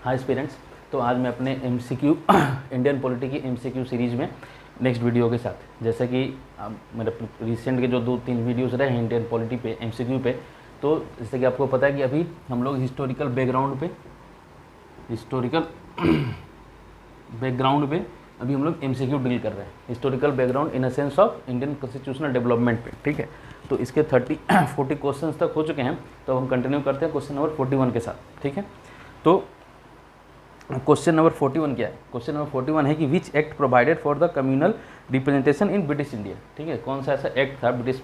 हाय aspirants. तो आज मैं अपने MCQ इंडियन पॉलिटी की MCQ सीरीज़ में नेक्स्ट वीडियो के साथ, जैसे कि मेरे रिसेंट के जो 2-3 वीडियोस रहे हैं इंडियन पॉलिटी पे MCQ पे, तो जैसे कि आपको पता है कि अभी हम लोग हिस्टोरिकल बैकग्राउंड पे अभी हम लोग MCQ डील कर रहे हैं। Historical background in a sense of Indian constitutional development पे, ठीक है। तो इसके 40 क्वेश्चन तक हो चुके हैं, तो हम कंटिन्यू करते हैं क्वेश्चन नंबर 41 के साथ, ठीक है। तो क्वेश्चन नंबर 41 क्या है? क्वेश्चन नंबर 41 है कि which act provided for the communal representation in British India, ठीक है। कौन सा ऐसा एक्ट था ब्रिटिश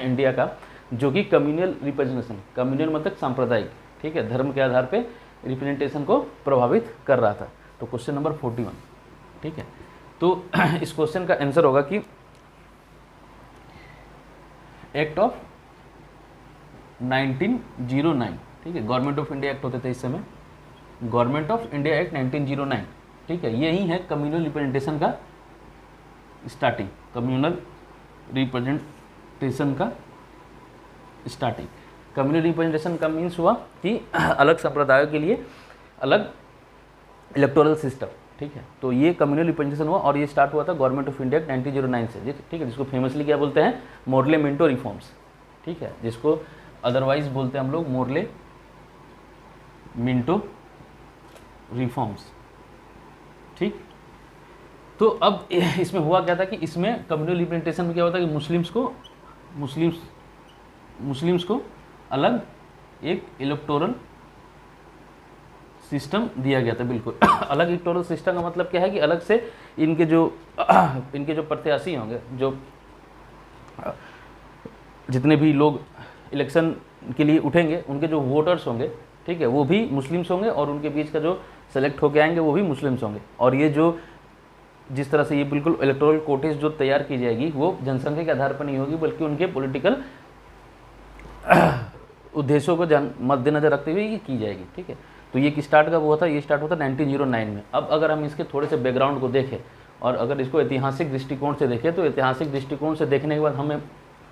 इंडिया का जो कि कम्युनल रिप्रेजेंटेशन, कम्युनल मतलब सांप्रदायिक, ठीक है, धर्म के आधार पे रिप्रेजेंटेशन को प्रभावित कर रहा था। तो क्वेश्चन नंबर 41, ठीक है। तो इस क्वेश्चन का आंसर होगा कि एक्ट ऑफ 1909, ठीक है। गवर्नमेंट ऑफ इंडिया एक्ट होते थे इस समय, गवर्नमेंट ऑफ इंडिया एक्ट 1909, ठीक है। यही है कम्युनल रिप्रेजेंटेशन का स्टार्टिंग, कम्युनल रिप्रेजेंटेशन का स्टार्टिंग। कम्युनल रिप्रेजेंटेशन का मीन्स हुआ कि अलग संप्रदायों के लिए अलग इलेक्टोरल सिस्टम, ठीक है। तो ये कम्युनल रिप्रेजेंटेशन हुआ और ये स्टार्ट हुआ था गवर्नमेंट ऑफ इंडिया 1909 से, ठीक है, जिसको फेमसली क्या बोलते हैं? मोर्ले मिंटो रिफॉर्म्स, ठीक है, जिसको अदरवाइज बोलते हैं हम लोग मोर्ले मिंटो रिफॉर्म्स, ठीक। तो अब इसमें हुआ क्या था कि इसमें कम्युनल रिप्रेजेंटेशन में क्या होता है कि मुस्लिम्स को अलग एक इलेक्टोरल सिस्टम दिया गया था, बिल्कुल अलग इलेक्टोरल सिस्टम का मतलब क्या है कि अलग से इनके जो प्रत्याशी होंगे, जो जितने भी लोग इलेक्शन के लिए उठेंगे, उनके जो वोटर्स होंगे, ठीक है, वो भी मुस्लिम्स होंगे और उनके बीच का जो सेलेक्ट होके आएंगे वो भी मुस्लिम्स होंगे। और ये जो जिस तरह से ये बिल्कुल इलेक्टोरल कोटेज जो तैयार की जाएगी वो जनसंख्या के आधार पर नहीं होगी, बल्कि उनके पॉलिटिकल उद्देश्यों को मद्देनजर रखते हुए ये की जाएगी, ठीक है। तो ये स्टार्ट कब हुआ था? ये स्टार्ट हुआ था 1909 में। अब अगर हम इसके थोड़े से बैकग्राउंड को देखें और अगर इसको ऐतिहासिक दृष्टिकोण से देखें, तो ऐतिहासिक दृष्टिकोण से देखने के बाद हमें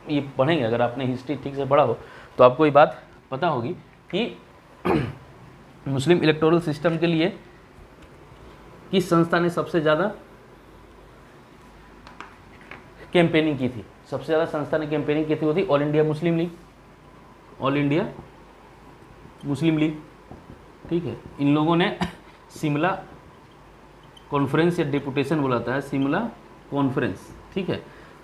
ये पढ़ेंगे, अगर आपने हिस्ट्री ठीक से पढ़ा हो तो आपको ये बात पता होगी कि मुस्लिम इलेक्टोरल सिस्टम के लिए किस संस्था ने सबसे ज़्यादा कैंपेनिंग की थी? सबसे ज़्यादा संस्था ने कैंपेनिंग की थी वो थी all India Muslim league, all India Muslim league, ठीक है। इन लोगों ने शिमला कॉन्फ्रेंस या डिपुटेशन बुलाता है, शिमला कॉन्फ्रेंस, ठीक है,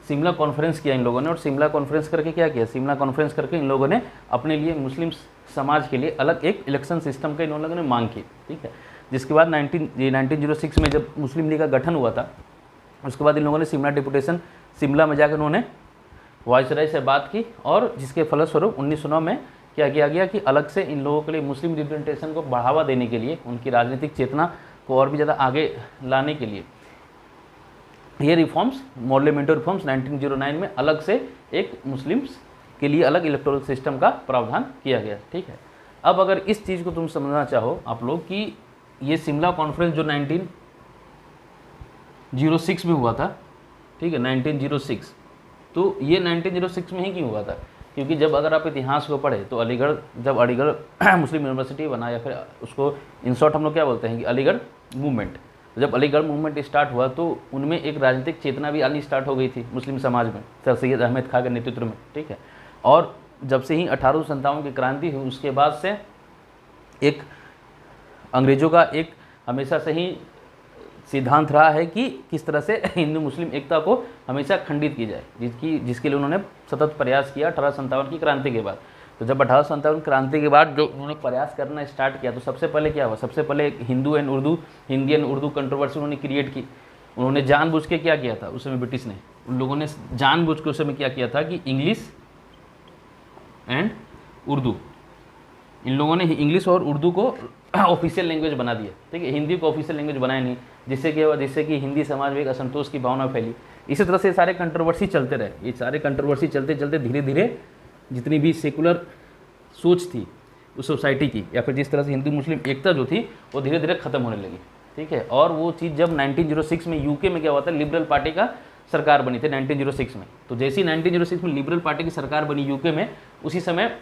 शिमला कॉन्फ्रेंस किया इन लोगों ने। और शिमला कॉन्फ्रेंस करके क्या किया? शिमला कॉन्फ्रेंस करके इन लोगों ने अपने लिए मुस्लिम समाज के लिए अलग एक इलेक्शन सिस्टम का इन लोगों ने मांग की, ठीक है। जिसके बाद 1906 में जब मुस्लिम लीग का गठन हुआ था, उसके बाद इन लोगों ने शिमला डिपुटेशन, शिमला में जाकर उन्होंने वायसराय से बात की और जिसके फलस्वरूप 1909 में क्या किया गया कि अलग से इन लोगों के लिए मुस्लिम रिप्रेजेंटेशन को बढ़ावा देने के लिए, उनकी राजनीतिक चेतना को और भी ज़्यादा आगे लाने के लिए ये रिफॉर्म्स, मोर्ले मिंटो रिफॉर्म्स 1909 में अलग से एक मुस्लिम्स के लिए अलग इलेक्टोरल सिस्टम का प्रावधान किया गया, ठीक है। अब अगर इस चीज़ को तुम समझना चाहो आप लोग कि ये शिमला कॉन्फ्रेंस जो 1906 में हुआ था, ठीक है, 1906, तो ये 1906 में ही क्यों हुआ था? क्योंकि जब अगर आप इतिहास को पढ़े तो जब अलीगढ़ मुस्लिम यूनिवर्सिटी बना, या फिर उसको इन शॉर्ट हम लोग क्या बोलते हैं कि अलीगढ़ मूवमेंट, जब अलीगढ़ मूवमेंट स्टार्ट हुआ तो उनमें एक राजनीतिक चेतना भी आनी स्टार्ट हो गई थी मुस्लिम समाज में, सर सैयद अहमद खां के नेतृत्व में, ठीक है। और जब से ही 1857 की क्रांति हुई उसके बाद से एक अंग्रेज़ों का एक हमेशा से ही सिद्धांत रहा है कि किस तरह से हिंदू मुस्लिम एकता को हमेशा खंडित की जाए, जिसके लिए उन्होंने सतत प्रयास किया 1857 की क्रांति के बाद। तो जब 1857 क्रांति के बाद जो उन्होंने प्रयास करना स्टार्ट किया, तो सबसे पहले क्या हुआ? सबसे पहले हिंदी एंड उर्दू कंट्रोवर्सी उन्होंने क्रिएट की। उन्होंने जानबूझ के क्या किया था उस समय ब्रिटिश ने, उन लोगों ने जानबूझ के उस समय क्या किया था कि इंग्लिश एंड उर्दू, इन लोगों ने इंग्लिश और उर्दू को ऑफिशियल लैंग्वेज बना दिया, ठीक है, हिंदी को ऑफिशियल लैंग्वेज बनाया नहीं, जिससे कि हिंदी समाज में एक असंतोष की भावना फैली। इसी तरह से सारे कंट्रोवर्सी चलते रहे। ये सारे कंट्रोवर्सी चलते चलते धीरे धीरे जितनी भी सेकुलर सोच थी उस सोसाइटी की, या फिर जिस तरह से हिंदू मुस्लिम एकता जो थी वो धीरे धीरे खत्म होने लगी, ठीक है। और वो चीज़ जब 1906 में यूके में क्या हुआ था, लिबरल पार्टी का सरकार बनी थी 1906 में। तो जैसे ही 1906 में लिबरल पार्टी की सरकार बनी यूके में, उसी समय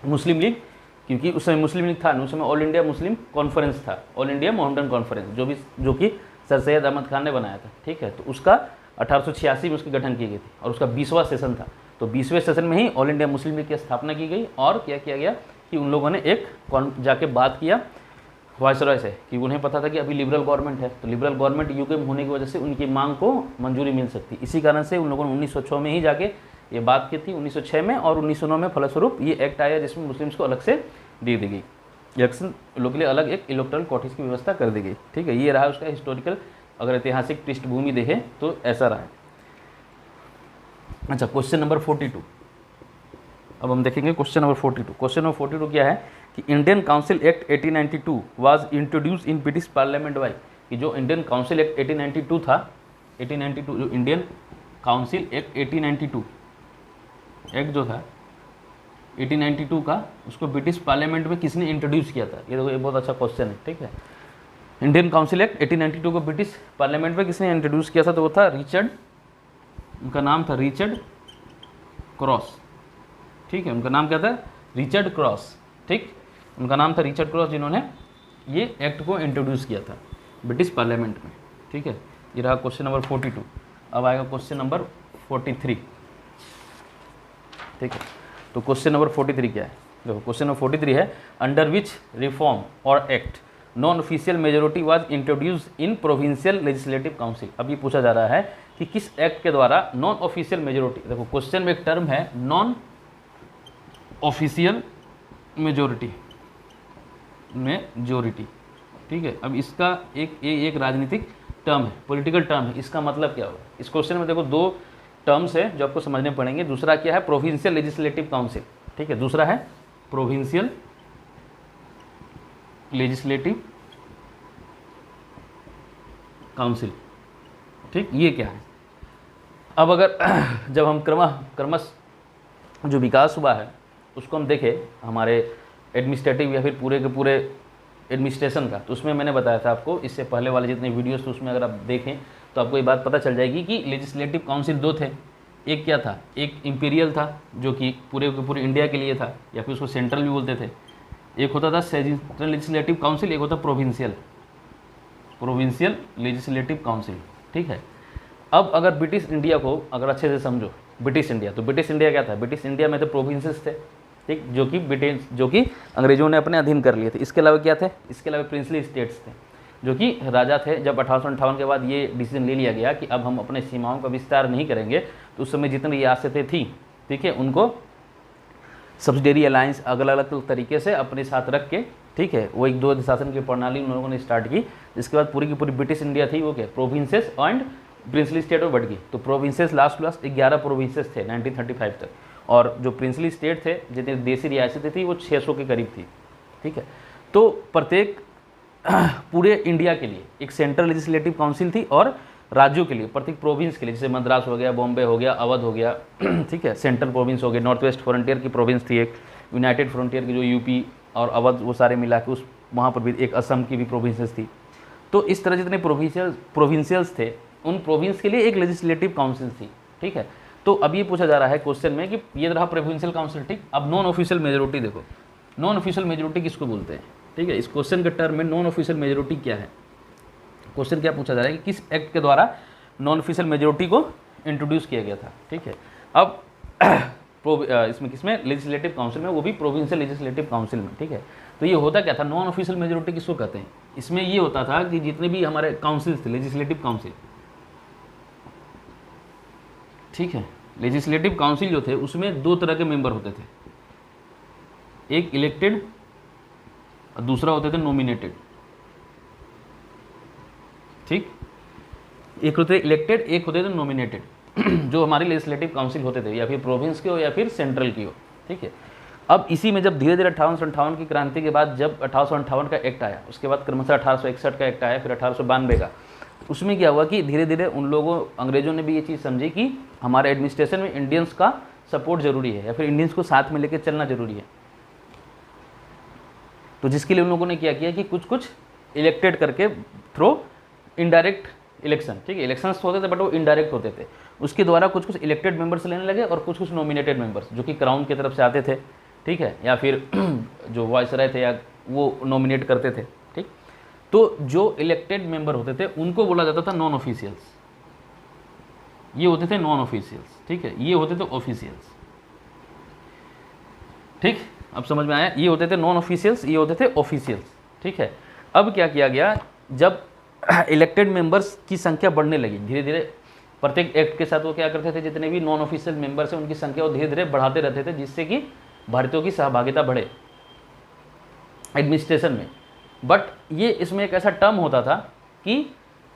मुस्लिम लीग क्योंकि उस समय मुस्लिम लीग था नहीं, उस समय ऑल इंडिया मुस्लिम कॉन्फ्रेंस था, ऑल इंडिया मोहम्मडन कॉन्फ्रेंस, जो कि सर सैयद अहमद खान ने बनाया था। ठीक है, तो उसका 1886 में उसकी गठन की गई थी और उसका 20वां सेशन था। तो 20वें सेशन में ही ऑल इंडिया मुस्लिम लीग की स्थापना की गई और क्या किया गया कि उन लोगों ने एक जाके बात किया वायसरॉय से कि उन्हें पता था कि अभी लिबरल गवर्नमेंट है, तो लिबरल गवर्नमेंट यूके में होने की वजह से उनकी मांग को मंजूरी मिल सकती। इसी कारण से उन लोगों ने 1906 में ही जाके ये बात की थी, 1906 में, और 1909 में फलस्वरूप ये एक्ट आया जिसमें मुस्लिम्स को अलग से दे दी गई, इलेक्शन लोग के लिए अलग एक इलेक्टोरल कॉटेज की व्यवस्था कर दी गई। ठीक है, ये रहा उसका हिस्टोरिकल, अगर ऐतिहासिक पृष्ठभूमि देखें तो ऐसा रहा है। अच्छा, क्वेश्चन नंबर 42 अब हम देखेंगे। क्वेश्चन नंबर 42, क्वेश्चन नंबर 42 क्या है कि Indian council act 1892 was introduce in British parliament by, कि जो इंडियन काउंसिल एक्ट 1892 था, 1892 जो इंडियन काउंसिल एक्ट 1892 एक्ट जो था 1892 का, उसको ब्रिटिश पार्लियामेंट में किसने इंट्रोड्यूस किया था? ये देखो, ये बहुत अच्छा क्वेश्चन है। ठीक है, इंडियन काउंसिल एक्ट 1892 को ब्रिटिश पार्लियामेंट में किसने इंट्रोड्यूस किया था? तो वो था रिचर्ड, उनका नाम था रिचर्ड क्रॉस। ठीक है, उनका नाम क्या था? Richard cross. ठीक, उनका नाम था रिचर्ड क्रॉस, जिन्होंने ये एक्ट को इंट्रोड्यूस किया था ब्रिटिश पार्लियामेंट में। ठीक है, ये रहा क्वेश्चन नंबर 42। अब आएगा क्वेश्चन नंबर 43। ठीक है, तो क्वेश्चन नंबर 43 क्या है? देखो, क्वेश्चन नंबर 43 है अंडर विच रिफॉर्म और act non official majority was introduce in provincial legislative council. अब ये पूछा जा रहा है कि किस एक्ट के द्वारा नॉन ऑफिशियल मेजोरिटी, देखो क्वेश्चन में एक टर्म है नॉन ऑफिशियल मेजोरिटी, ठीक है। अब इसका एक राजनीतिक टर्म है, पॉलिटिकल टर्म है, इसका मतलब क्या होगा? इस क्वेश्चन में देखो दो टर्म्स है जो आपको समझने पड़ेंगे। दूसरा क्या है? Provincial legislative council. ठीक है, दूसरा है प्रोविंशियल लेजिस्लेटिव काउंसिल। ठीक, ये क्या है? अब अगर जब हम क्रमश जो विकास हुआ है उसको हम देखें हमारे एडमिनिस्ट्रेटिव या फिर पूरे के पूरे एडमिनिस्ट्रेशन का, तो उसमें मैंने बताया था आपको, इससे पहले वाले जितने वीडियोस थे उसमें अगर आप देखें तो आपको ये बात पता चल जाएगी कि लेजिस्लेटिव काउंसिल दो थे। एक क्या था? एक इंपीरियल था जो कि पूरे के पूरे इंडिया के लिए था, या फिर उसको सेंट्रल भी बोलते थे। एक होता था सेंट्रल लेजिस्लेटिव काउंसिल, एक होता प्रोविंशियल लेजिस्लेटिव काउंसिल। ठीक है, अब अगर ब्रिटिश इंडिया को अगर अच्छे से समझो, ब्रिटिश इंडिया, तो ब्रिटिश इंडिया क्या था? ब्रिटिश इंडिया में तो प्रोविंसेस थे, ठीक, जो कि अंग्रेजों ने अपने अधीन कर लिए थे। इसके अलावा क्या थे? इसके अलावा प्रिंसली स्टेट्स थे जो कि राजा थे। जब 1858 के बाद ये डिसीजन ले लिया गया कि अब हम अपने सीमाओं का विस्तार नहीं करेंगे, तो उस समय जितनी रियासतें थी, ठीक है, उनको सब्सिडरी अलायंस अलग अलग तरीके से अपने साथ रख के, ठीक है, वो एक दो शासन की प्रणाली उन लोगों ने स्टार्ट की। इसके बाद पूरी की पूरी ब्रिटिश इंडिया थी वो क्या? प्रोविंसेस एंड प्रिंसली स्टेट में बढ़ गई। तो प्रोविंसेस लास्ट 11 प्रोविंसेस थे 1935 तक, और जो प्रिंसली स्टेट थे, जितनी देसी रियासतें थी, वो 600 के करीब थी। ठीक है, तो प्रत्येक पूरे इंडिया के लिए एक सेंट्रल लेजिस्लेटिव काउंसिल थी और राज्यों के लिए, प्रत्येक प्रोविंस के लिए, जैसे मद्रास हो गया, बॉम्बे हो गया, अवध हो गया, ठीक है, सेंट्रल प्रोविंस हो गया, नॉर्थ वेस्ट फ्रंटियर की प्रोविंस थी एक, यूनाइटेड फ्रंटियर की जो यूपी और अवध वो सारे मिला के उस वहाँ पर भी एक असम की भी प्रोविंसेस थी। तो इस तरह जितने प्रोविंशियल्स थे उन प्रोविंस के लिए एक लेजिस्लेटिव काउंसिल थी। ठीक है, तो अब ये पूछा जा रहा है क्वेश्चन में कि ये रहा प्रोविंशियल काउंसिल। ठीक, अब नॉन ऑफिशियल मेजोरिटी देखो, नॉन ऑफिशियल मेजोरिटी किसको बोलते हैं? ठीक है, इस क्वेश्चन के टर्म में नॉन ऑफिशियल मेजोरिटी क्या है? क्वेश्चन क्या पूछा जा रहा है कि किस एक्ट के द्वारा नॉन ऑफिशियल मेजोरिटी को इंट्रोड्यूस किया गया था? ठीक है, अब इसमें किसमें? लेजिस्लेटिव काउंसिल में, वो भी प्रोविंशियल लेजिस्लेटिव काउंसिल में। ठीक है, तो ये होता क्या था? नॉन ऑफिशियल मेजोरिटी किसको कहते हैं? इसमें ये होता था कि जितने भी हमारे काउंसिल्स थे, लेजिस्लेटिव काउंसिल, ठीक है, लेजिस्लेटिव काउंसिल जो थे उसमें दो तरह के मेंबर होते थे, एक इलेक्टेड और दूसरा होते थे नॉमिनेटेड। ठीक, एक होते थे इलेक्टेड, एक होते थे नॉमिनेटेड। जो हमारे लेजिस्लेटिव काउंसिल होते थे, या फिर प्रोविंस के हो या फिर सेंट्रल की हो। ठीक है, अब इसी में जब धीरे धीरे 1858 की क्रांति के बाद जब 1858 का एक्ट आया, उसके बाद क्रमशः 1861 का एक्ट आया, फिर 1892 का, उसमें क्या हुआ कि धीरे धीरे उन लोगों अंग्रेजों ने भी ये चीज़ समझी कि हमारे एडमिनिस्ट्रेशन में इंडियंस का सपोर्ट जरूरी है, या फिर इंडियंस को साथ में लेकर चलना जरूरी है। तो जिसके लिए उन लोगों ने क्या किया कि कुछ इलेक्टेड करके थ्रू इनडायरेक्ट इलेक्शन, ठीक है, इलेक्शंस होते थे बट वो इनडायरेक्ट होते थे, उसके द्वारा कुछ इलेक्टेड मेंबर्स लेने लगे और कुछ नॉमिनेटेड मेंबर्स जो कि क्राउन की तरफ से आते थे। ठीक है, या फिर जो वायसराय थे या वो नॉमिनेट करते थे, ठीक। तो जो इलेक्टेड मेंबर होते थे उनको बोला जाता था नॉन ऑफिशियल्स, ये होते थे नॉन ऑफिशियल्स, ठीक है, ये होते थे ऑफिशियल्स, ठीक। अब समझ में आया, ये होते थे नॉन ऑफिशियल्स, ये होते थे ऑफिशियल्स, ठीक है। अब क्या किया गया, जब इलेक्टेड मेंबर्स की संख्या बढ़ने लगी धीरे धीरे, प्रत्येक एक्ट के साथ वो क्या करते थे, जितने भी नॉन ऑफिशियल मेंबर्स हैं उनकी संख्या वो धीरे धीरे बढ़ाते रहते थे, जिससे कि भारतीयों की सहभागिता बढ़े एडमिनिस्ट्रेशन में। बट ये इसमें एक ऐसा टर्म होता था कि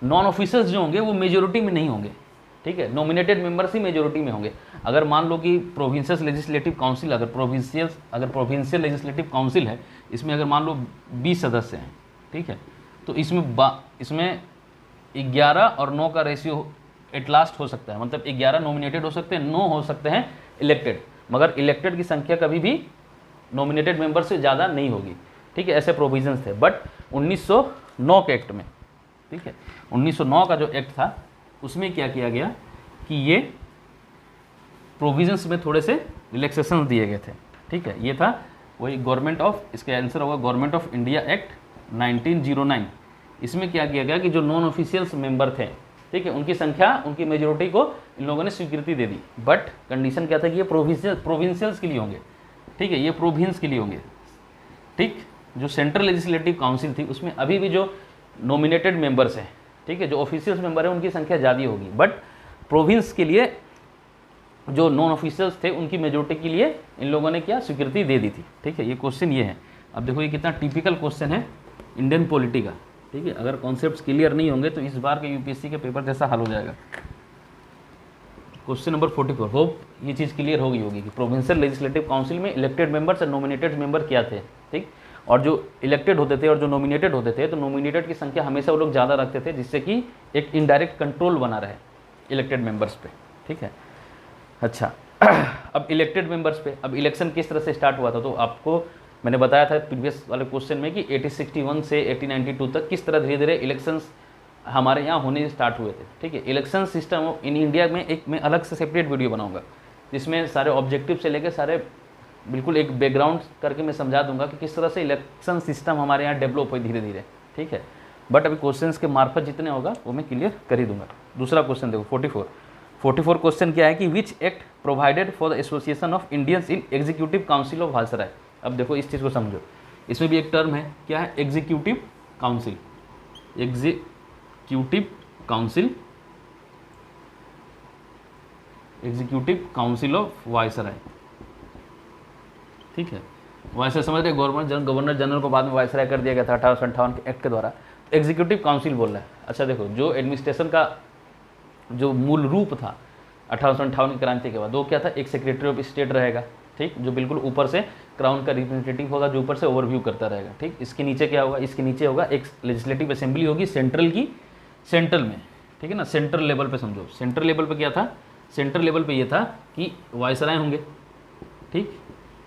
नॉन ऑफिशियल्स जो होंगे वो मेजोरिटी में नहीं होंगे, ठीक है, नॉमिनेटेड मेंबर्स ही मेजोरिटी में होंगे। अगर मान लो कि प्रोविंशियल लेजिस्लेटिव काउंसिल, अगर प्रोविंशियल लेजिस्लेटिव काउंसिल है, इसमें अगर मान लो 20 सदस्य हैं, ठीक है, तो इसमें 11 और 9 का रेशियो एट लास्ट हो सकता है, मतलब 11 नॉमिनेटेड हो सकते हैं, 9 हो सकते हैं इलेक्टेड, मगर इलेक्टेड की संख्या कभी भी नॉमिनेटेड मेंबर से ज़्यादा नहीं होगी, ठीक है, ऐसे प्रोविजंस थे। बट 1909 के एक्ट में, ठीक है, 1909 का जो एक्ट था उसमें क्या किया गया कि ये प्रोविजंस में थोड़े से रिलैक्सेशन दिए गए थे, ठीक है। ये था वही गवर्नमेंट ऑफ, इसका आंसर होगा गवर्नमेंट ऑफ इंडिया एक्ट 1909। इसमें क्या किया गया कि जो नॉन ऑफिशियल्स मेंबर थे, ठीक है, उनकी संख्या, उनकी मेजोरिटी को इन लोगों ने स्वीकृति दे दी। बट कंडीशन क्या था कि ये प्रोविंशियल्स के लिए होंगे, ठीक है, ये प्रोविंस के लिए होंगे, ठीक। जो सेंट्रल लेजिस्लेटिव काउंसिल थी उसमें अभी भी जो नॉमिनेटेड मेंबर्स हैं, ठीक है, जो ऑफिशियल्स मेंबर हैं उनकी संख्या ज़्यादा होगी, बट प्रोविंस के लिए जो नॉन ऑफिशियल्स थे उनकी मेजोरिटी के लिए इन लोगों ने क्या स्वीकृति दे दी थी, ठीक है। ये क्वेश्चन ये है। अब देखो ये कितना टिपिकल क्वेश्चन है इंडियन पॉलिटी का, ठीक है। अगर कॉन्सेप्ट्स क्लियर नहीं होंगे तो इस बार के यूपीएससी के पेपर जैसा हल हो जाएगा। क्वेश्चन नंबर 44, होप ये चीज़ क्लियर होगी कि प्रोविंशियल लेजिस्लेटिव काउंसिल में इलेक्टेड मेंबर्स और नॉमिनेटेड मेंबर क्या थे, ठीक। और जो इलेक्टेड होते थे और जो नॉमिनेटेड होते थे, तो नॉमिनेटेड की संख्या हमेशा वो लोग ज़्यादा रखते थे, जिससे कि एक इनडायरेक्ट कंट्रोल बना रहे इलेक्टेड मेंबर्स पे, ठीक है। अच्छा, अब इलेक्टेड मेंबर्स पे अब इलेक्शन किस तरह से स्टार्ट हुआ था, तो आपको मैंने बताया था प्रीवियस वाले क्वेश्चन में कि 1861 से 1892 तक किस तरह धीरे धीरे इलेक्शंस हमारे यहाँ होने स्टार्ट हुए थे, ठीक है। इलेक्शन सिस्टम इन इंडिया में एक मैं अलग से सेपरेट वीडियो बनाऊंगा, जिसमें सारे ऑब्जेक्टिव से लेकर सारे बिल्कुल एक बैकग्राउंड करके मैं समझा दूंगा कि किस तरह से इलेक्शन सिस्टम हमारे यहाँ डेवलप हुई धीरे धीरे, ठीक है। बट अभी क्वेश्चंस के मार्फत जितने होगा वो मैं क्लियर कर ही दूंगा। दूसरा क्वेश्चन देखो 44 क्वेश्चन क्या है कि which act provided for the association of Indians in executive council of viceroy. अब देखो इस चीज़ को समझो, इसमें भी एक टर्म है, क्या है, executive council, executive council of viceroy, ठीक है। वायसराय समझ रहे, गवर्नर जनरल को बाद में वायसराय कर दिया गया था 1858 के एक्ट के द्वारा, तो एग्जीक्यूटिव काउंसिल बोल रहा है। अच्छा देखो, जो एडमिनिस्ट्रेशन का जो मूल रूप था 1858 की क्रांति के बाद, वो क्या था, एक सेक्रेटरी ऑफ स्टेट रहेगा, ठीक, जो बिल्कुल ऊपर से क्राउन का रिप्रेजेंटेटिव होगा, जो ऊपर से ओवरव्यू करता रहेगा, ठीक। इसके नीचे क्या होगा, इसके नीचे होगा एक लेजिस्लेटिव असेंबली होगी सेंट्रल में, ठीक है ना, सेंट्रल लेवल पे समझो। सेंट्रल लेवल पे क्या था, सेंट्रल लेवल पे ये था कि वायसराय होंगे, ठीक,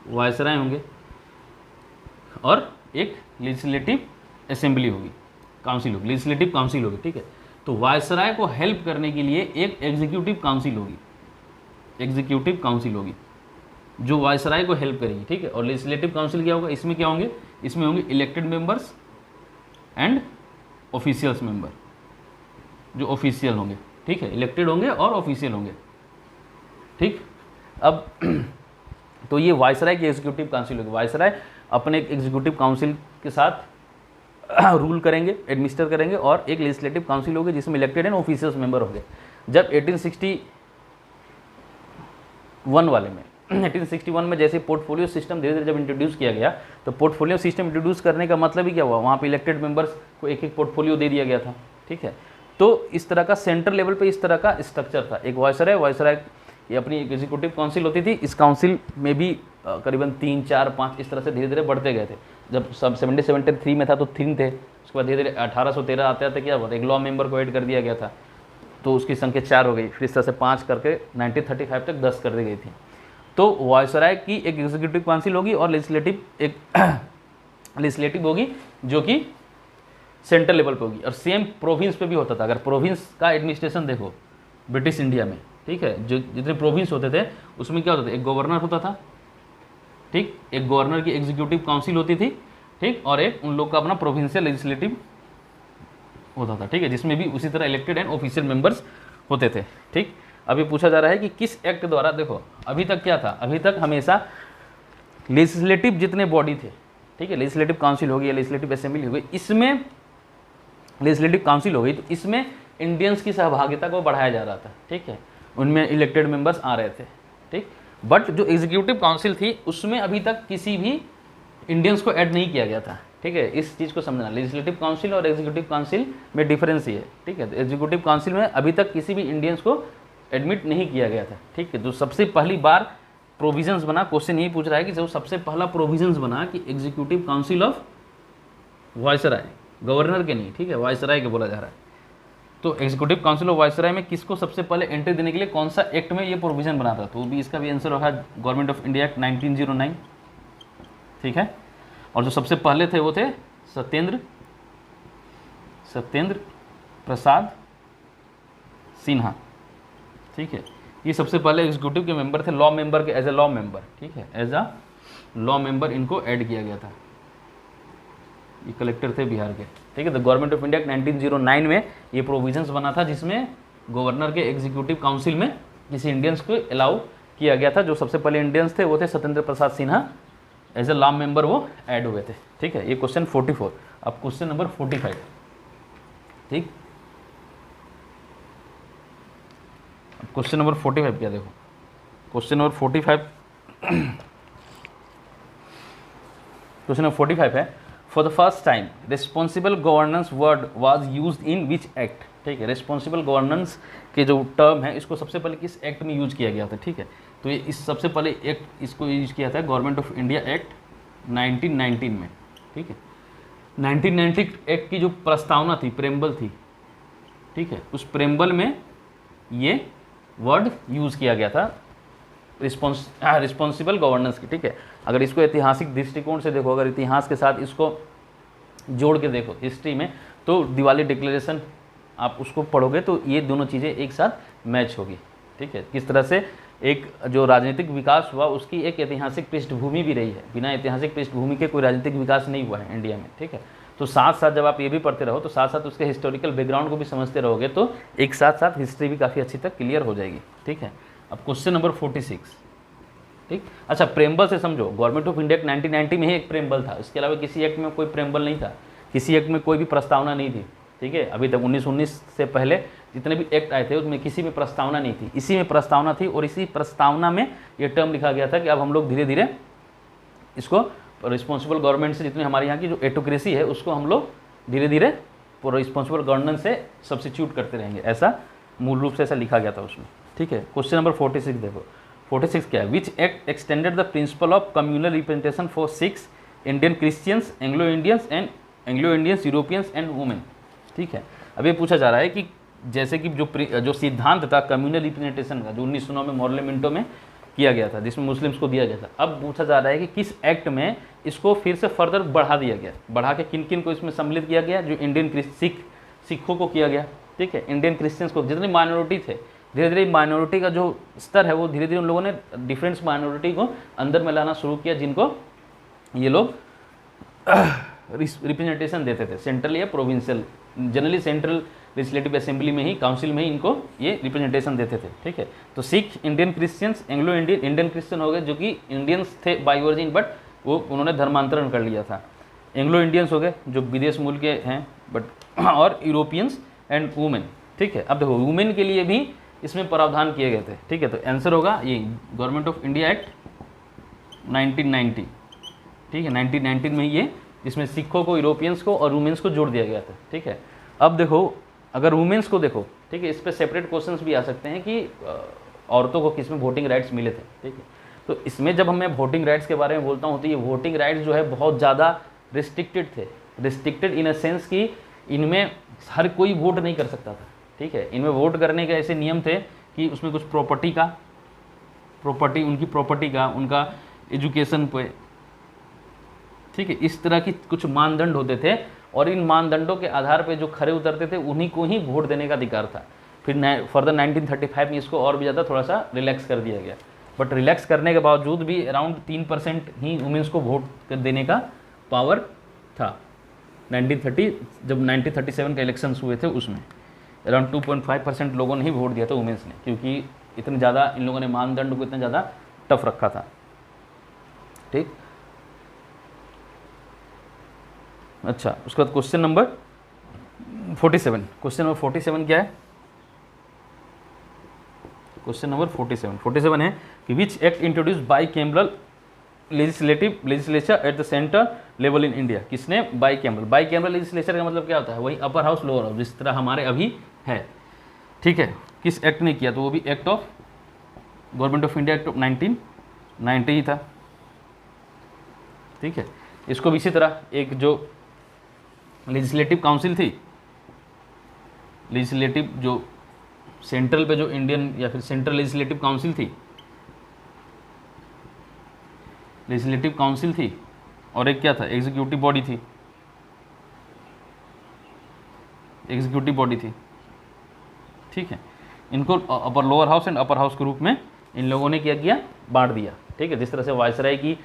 वायसराय होंगे और एक लेजिस्लेटिव असेंबली होगी, काउंसिल होगी, लेजिस्लेटिव काउंसिल होगी, ठीक है। तो वायसराय को हेल्प करने के लिए एक एग्जीक्यूटिव काउंसिल होगी, जो वायसराय को हेल्प करेगी, ठीक है। और लेजिस्लेटिव काउंसिल क्या होगा, इसमें क्या होंगे, इसमें होंगे elected members and officials member, जो ऑफिशियल होंगे, ठीक है, इलेक्टेड होंगे और ऑफिशियल होंगे, ठीक। अब तो ये वायसराय की एग्जीक्यूटिव काउंसिल होगी। वायसराय अपने एग्जीक्यूटिव काउंसिल के साथ रूल करेंगे, एडमिनिस्टर करेंगे, और एक लेजिस्लेटिव काउंसिल होगी जिसमें इलेक्टेड एंड ऑफिशियल्स मेंबर होंगे। जब 1861 में जैसे पोर्टफोलियो सिस्टम धीरे धीरे जब इंट्रोड्यूस किया गया, तो पोर्टफोलियो सिस्टम इंट्रोड्यूस करने का मतलब ही क्या हुआ, वहाँ पे इलेक्टेड मेंबर्स को एक एक पोर्टफोलियो दे दिया गया था, ठीक है। तो इस तरह का सेंट्रल लेवल पे इस तरह का स्ट्रक्चर था। एक वायसराय ये अपनी एग्जीक्यूटिव काउंसिल होती थी, इस काउंसिल में भी करीबन 3, 4, 5 इस तरह से धीरे धीरे बढ़ते गए थे। जब सब 1773 में था तो 3 थे, उसके बाद धीरे धीरे 1813 आते आते क्या हुआ, एक लॉ मेंबर को ऐड कर दिया गया था, तो उसकी संख्या 4 हो गई, फिर इस तरह से 5 करके 1935 तक 10 कर दी गई थी। तो वायसराय की एक एग्जीक्यूटिव काउंसिल होगी और लेजिस्लेटिव होगी, जो कि सेंट्रल लेवल पे होगी। और सेम प्रोविंस पे भी होता था। अगर प्रोविंस का एडमिनिस्ट्रेशन देखो ब्रिटिश इंडिया में, ठीक है, जो जितने प्रोविंस होते थे उसमें क्या होता था, एक गवर्नर होता था, ठीक, एक गवर्नर की एग्जीक्यूटिव काउंसिल होती थी, ठीक, और एक उन लोग का अपना प्रोविंशियल लेजिस्लेटिव होता था, ठीक है, जिसमें भी उसी तरह इलेक्टेड एंड ऑफिशियल मेंबर्स होते थे, ठीक। अभी पूछा जा रहा है कि किस एक्ट द्वारा, देखो अभी तक क्या था, अभी तक हमेशा लेजिस्लेटिव जितने बॉडी थे, ठीक है, लेजिस्लेटिव काउंसिल हो गई या लेजिस्लेटिव असेंबली हो गई, इसमें लेजिस्लेटिव काउंसिल हो गई तो इसमें इंडियंस की सहभागिता को बढ़ाया जा रहा था, ठीक है, उनमें इलेक्टेड मेंबर्स आ रहे थे, ठीक। बट जो एग्जीक्यूटिव काउंसिल थी उसमें अभी तक किसी भी इंडियंस को ऐड नहीं किया गया था, ठीक है, इस चीज़ को समझना, लेजिस्लेटिव काउंसिल और एग्जीक्यूटिव काउंसिल में डिफरेंस ही है, ठीक है। एग्जीक्यूटिव काउंसिल में अभी तक किसी भी इंडियंस को एडमिट नहीं किया गया था, ठीक है। जो सबसे पहली बार प्रोविजंस बना, क्वेश्चन यही पूछ रहा है कि जो सबसे पहला प्रोविजंस बना कि executive council of viceroy, governor के नहीं, ठीक है, वायसराय के बोला जा रहा है, तो एग्जीक्यूटिव काउंसिल ऑफ वायसराय में किसको सबसे पहले एंट्री देने के लिए कौन सा एक्ट में ये प्रोविजन बना था, तो भी इसका भी आंसर होगा गवर्नमेंट ऑफ इंडिया एक्ट 1909, ठीक है। और जो सबसे पहले थे वो थे सत्येंद्र प्रसाद सिन्हा, ठीक है, ये सबसे पहले एग्जीक्यूटिव के मेंबर थे, लॉ मेंबर के, एज ए लॉ मेंबर, ठीक है, एज अ लॉ मेंबर इनको ऐड किया गया था, ये कलेक्टर थे बिहार के, ठीक है। तो गवर्नमेंट ऑफ इंडिया 1909 में ये प्रोविजंस बना था जिसमें गवर्नर के एग्जीक्यूटिव काउंसिल में किसी इंडियंस को अलाउ किया गया था। जो सबसे पहले इंडियंस थे वो थे Satyendra Prasad Sinha, as a law member वो ऐड हुए थे, ठीक है। ये क्वेश्चन 44। अब क्वेश्चन नंबर 45, ठीक, क्वेश्चन नंबर 45 क्या, देखो क्वेश्चन नंबर 45, क्वेश्चन नंबर 45 है, for the first time responsible governance word was used in which act, ठीक है। रिस्पॉन्सिबल गवर्नेंस के जो टर्म है इसको सबसे पहले किस एक्ट में यूज किया गया था, ठीक है। तो ये इस सबसे पहले एक्ट इसको यूज किया था गवर्नमेंट ऑफ इंडिया एक्ट 1919 में, ठीक है। 1990 एक्ट की जो प्रस्तावना थी, प्रेम्बल थी, ठीक है, उस प्रेम्बल में ये वर्ड यूज़ किया गया था रिस्पॉन्सिबल गवर्नेंस की, ठीक है। अगर इसको ऐतिहासिक दृष्टिकोण से देखो, अगर इतिहास के साथ इसको जोड़ के देखो हिस्ट्री में, तो दिवाली डिक्लेरेशन आप उसको पढ़ोगे तो ये दोनों चीज़ें एक साथ मैच होगी, ठीक है। किस तरह से एक जो राजनीतिक विकास हुआ उसकी एक ऐतिहासिक पृष्ठभूमि भी रही है, बिना ऐतिहासिक पृष्ठभूमि के कोई राजनीतिक विकास नहीं हुआ है इंडिया में, ठीक है। तो साथ साथ जब आप ये भी पढ़ते रहो तो साथ साथ उसके हिस्टोरिकल बैकग्राउंड को भी समझते रहोगे तो एक साथ साथ हिस्ट्री भी काफ़ी अच्छी तक क्लियर हो जाएगी, ठीक है। अब क्वेश्चन नंबर 46, ठीक। अच्छा, प्रेम्बल से समझो, गवर्नमेंट ऑफ इंडिया 1990 में ही एक प्रेम्बल था, इसके अलावा किसी एक्ट में कोई प्रेम्बल नहीं था, किसी एक्ट में कोई भी प्रस्तावना नहीं थी, ठीक है। अभी तक 1919 से पहले जितने भी एक्ट आए थे उसमें किसी में प्रस्तावना नहीं थी, इसी में प्रस्तावना थी और इसी प्रस्तावना में ये टर्म लिखा गया था कि अब हम लोग धीरे धीरे इसको रिस्पॉन्सिबल गवर्नमेंट से, जितनी हमारे यहाँ की जो एटोक्रेसी है उसको हम लोग धीरे धीरे रिस्पॉन्सिबल गवर्नेंस से सब्स्टिट्यूट करते रहेंगे, ऐसा मूल रूप से ऐसा लिखा गया था उसमें, ठीक है। क्वेश्चन नंबर 46 देखो, 46 क्या है, which act extended the principle of communal representation for 6 Indian Christians, Anglo Indians, Europeans and women, ठीक है। अब ये पूछा जा रहा है कि जैसे कि जो सिद्धांत था कम्युनल रिप्रेजेंटेशन का, जो 1909 में मॉर्लेमेंटो में किया गया था, जिसमें मुस्लिम्स को दिया गया था, अब पूछा जा रहा है कि किस एक्ट में इसको फिर से फर्दर बढ़ा दिया गया, बढ़ा के किन किन को इसमें सम्मिलित किया गया, जो इंडियन सिखों को किया गया, ठीक है, इंडियन क्रिश्चियंस को, जितने माइनॉरिटी थे, धीरे धीरे माइनॉरिटी का जो स्तर है वो धीरे धीरे उन लोगों ने डिफरेंट माइनॉरिटी को अंदर में लाना शुरू किया, जिनको ये लोग रिप्रेजेंटेशन देते थे, सेंट्रल या provincial, generally central legislative assembly में ही, काउंसिल में ही इनको ये रिप्रेजेंटेशन देते थे, ठीक है। तो Sikh, Indian Christians, Anglo Indian Christian हो गए जो कि इंडियंस थे बाई ओरिजिन, बट वो उन्होंने धर्मांतरण कर लिया था। एंग्लो इंडियंस हो गए जो विदेश मूल के हैं, बट और यूरोपियंस एंड वुमेन, ठीक है। अब देखो वुमेन के लिए भी इसमें प्रावधान किए गए थे, ठीक है। तो आंसर होगा ये गवर्नमेंट ऑफ इंडिया एक्ट 1990, ठीक है, 1919 में ये इसमें सिखों को, यूरोपियंस को और वुमेन्स को जोड़ दिया गया था, ठीक है। अब देखो अगर वुमेन्स को देखो, ठीक है, इस पर सेपरेट क्वेश्चंस भी आ सकते हैं कि औरतों को किस में वोटिंग राइट्स मिले थे, ठीक है। तो इसमें जब मैं वोटिंग राइट्स के बारे में बोलता हूँ तो ये वोटिंग राइट्स जो है बहुत ज़्यादा रिस्ट्रिक्टेड थे, रिस्ट्रिक्टेड इन अ सेंस कि इनमें हर कोई वोट नहीं कर सकता था, ठीक है। इनमें वोट करने के ऐसे नियम थे कि उसमें कुछ उनकी प्रॉपर्टी का, उनका एजुकेशन पे, ठीक है, इस तरह की कुछ मानदंड होते थे और इन मानदंडों के आधार पे जो खरे उतरते थे उन्हीं को ही वोट देने का अधिकार था। फिर फर्दर 1935 में इसको और भी ज़्यादा थोड़ा सा रिलैक्स कर दिया गया, बट रिलैक्स करने के बावजूद भी अराउंड 3% ही वुमेंस को वोट देने का पावर था 1930, जब 1937 के इलेक्शंस हुए थे उसमें अराउंड 2.5% लोगों ने ही वोट दिया था वुमेंस ने, क्योंकि इतने ज़्यादा इन लोगों ने मानदंड को इतना ज़्यादा टफ रखा था। ठीक, अच्छा, उसके बाद क्वेश्चन नंबर 47। क्वेश्चन नंबर 47 क्या है? क्वेश्चन नंबर 47 है कि which act introduce by cameral legislature at the centre level in India. किसने? बाई कैमरल लेजिस्लेचर का मतलब क्या होता है? वही अपर हाउस लोअर हाउस, जिस तरह हमारे अभी है। ठीक है, किस एक्ट ने किया? तो वो भी act of government of India act of 1990 ही था। ठीक है, इसको भी इसी तरह एक जो लेजिस्लेटिव काउंसिल थी, लेजिस्लेटिव जो सेंट्रल पे जो इंडियन या फिर सेंट्रल लेजिस्लेटिव काउंसिल थी, लेजिस्लेटिव काउंसिल थी, और एक क्या था? एग्जीक्यूटिव बॉडी थी, एग्जीक्यूटिव बॉडी थी। ठीक है, इनको upper lower house and upper house के रूप में इन लोगों ने क्या किया? बांट दिया। ठीक है, जिस तरह से वायसराय की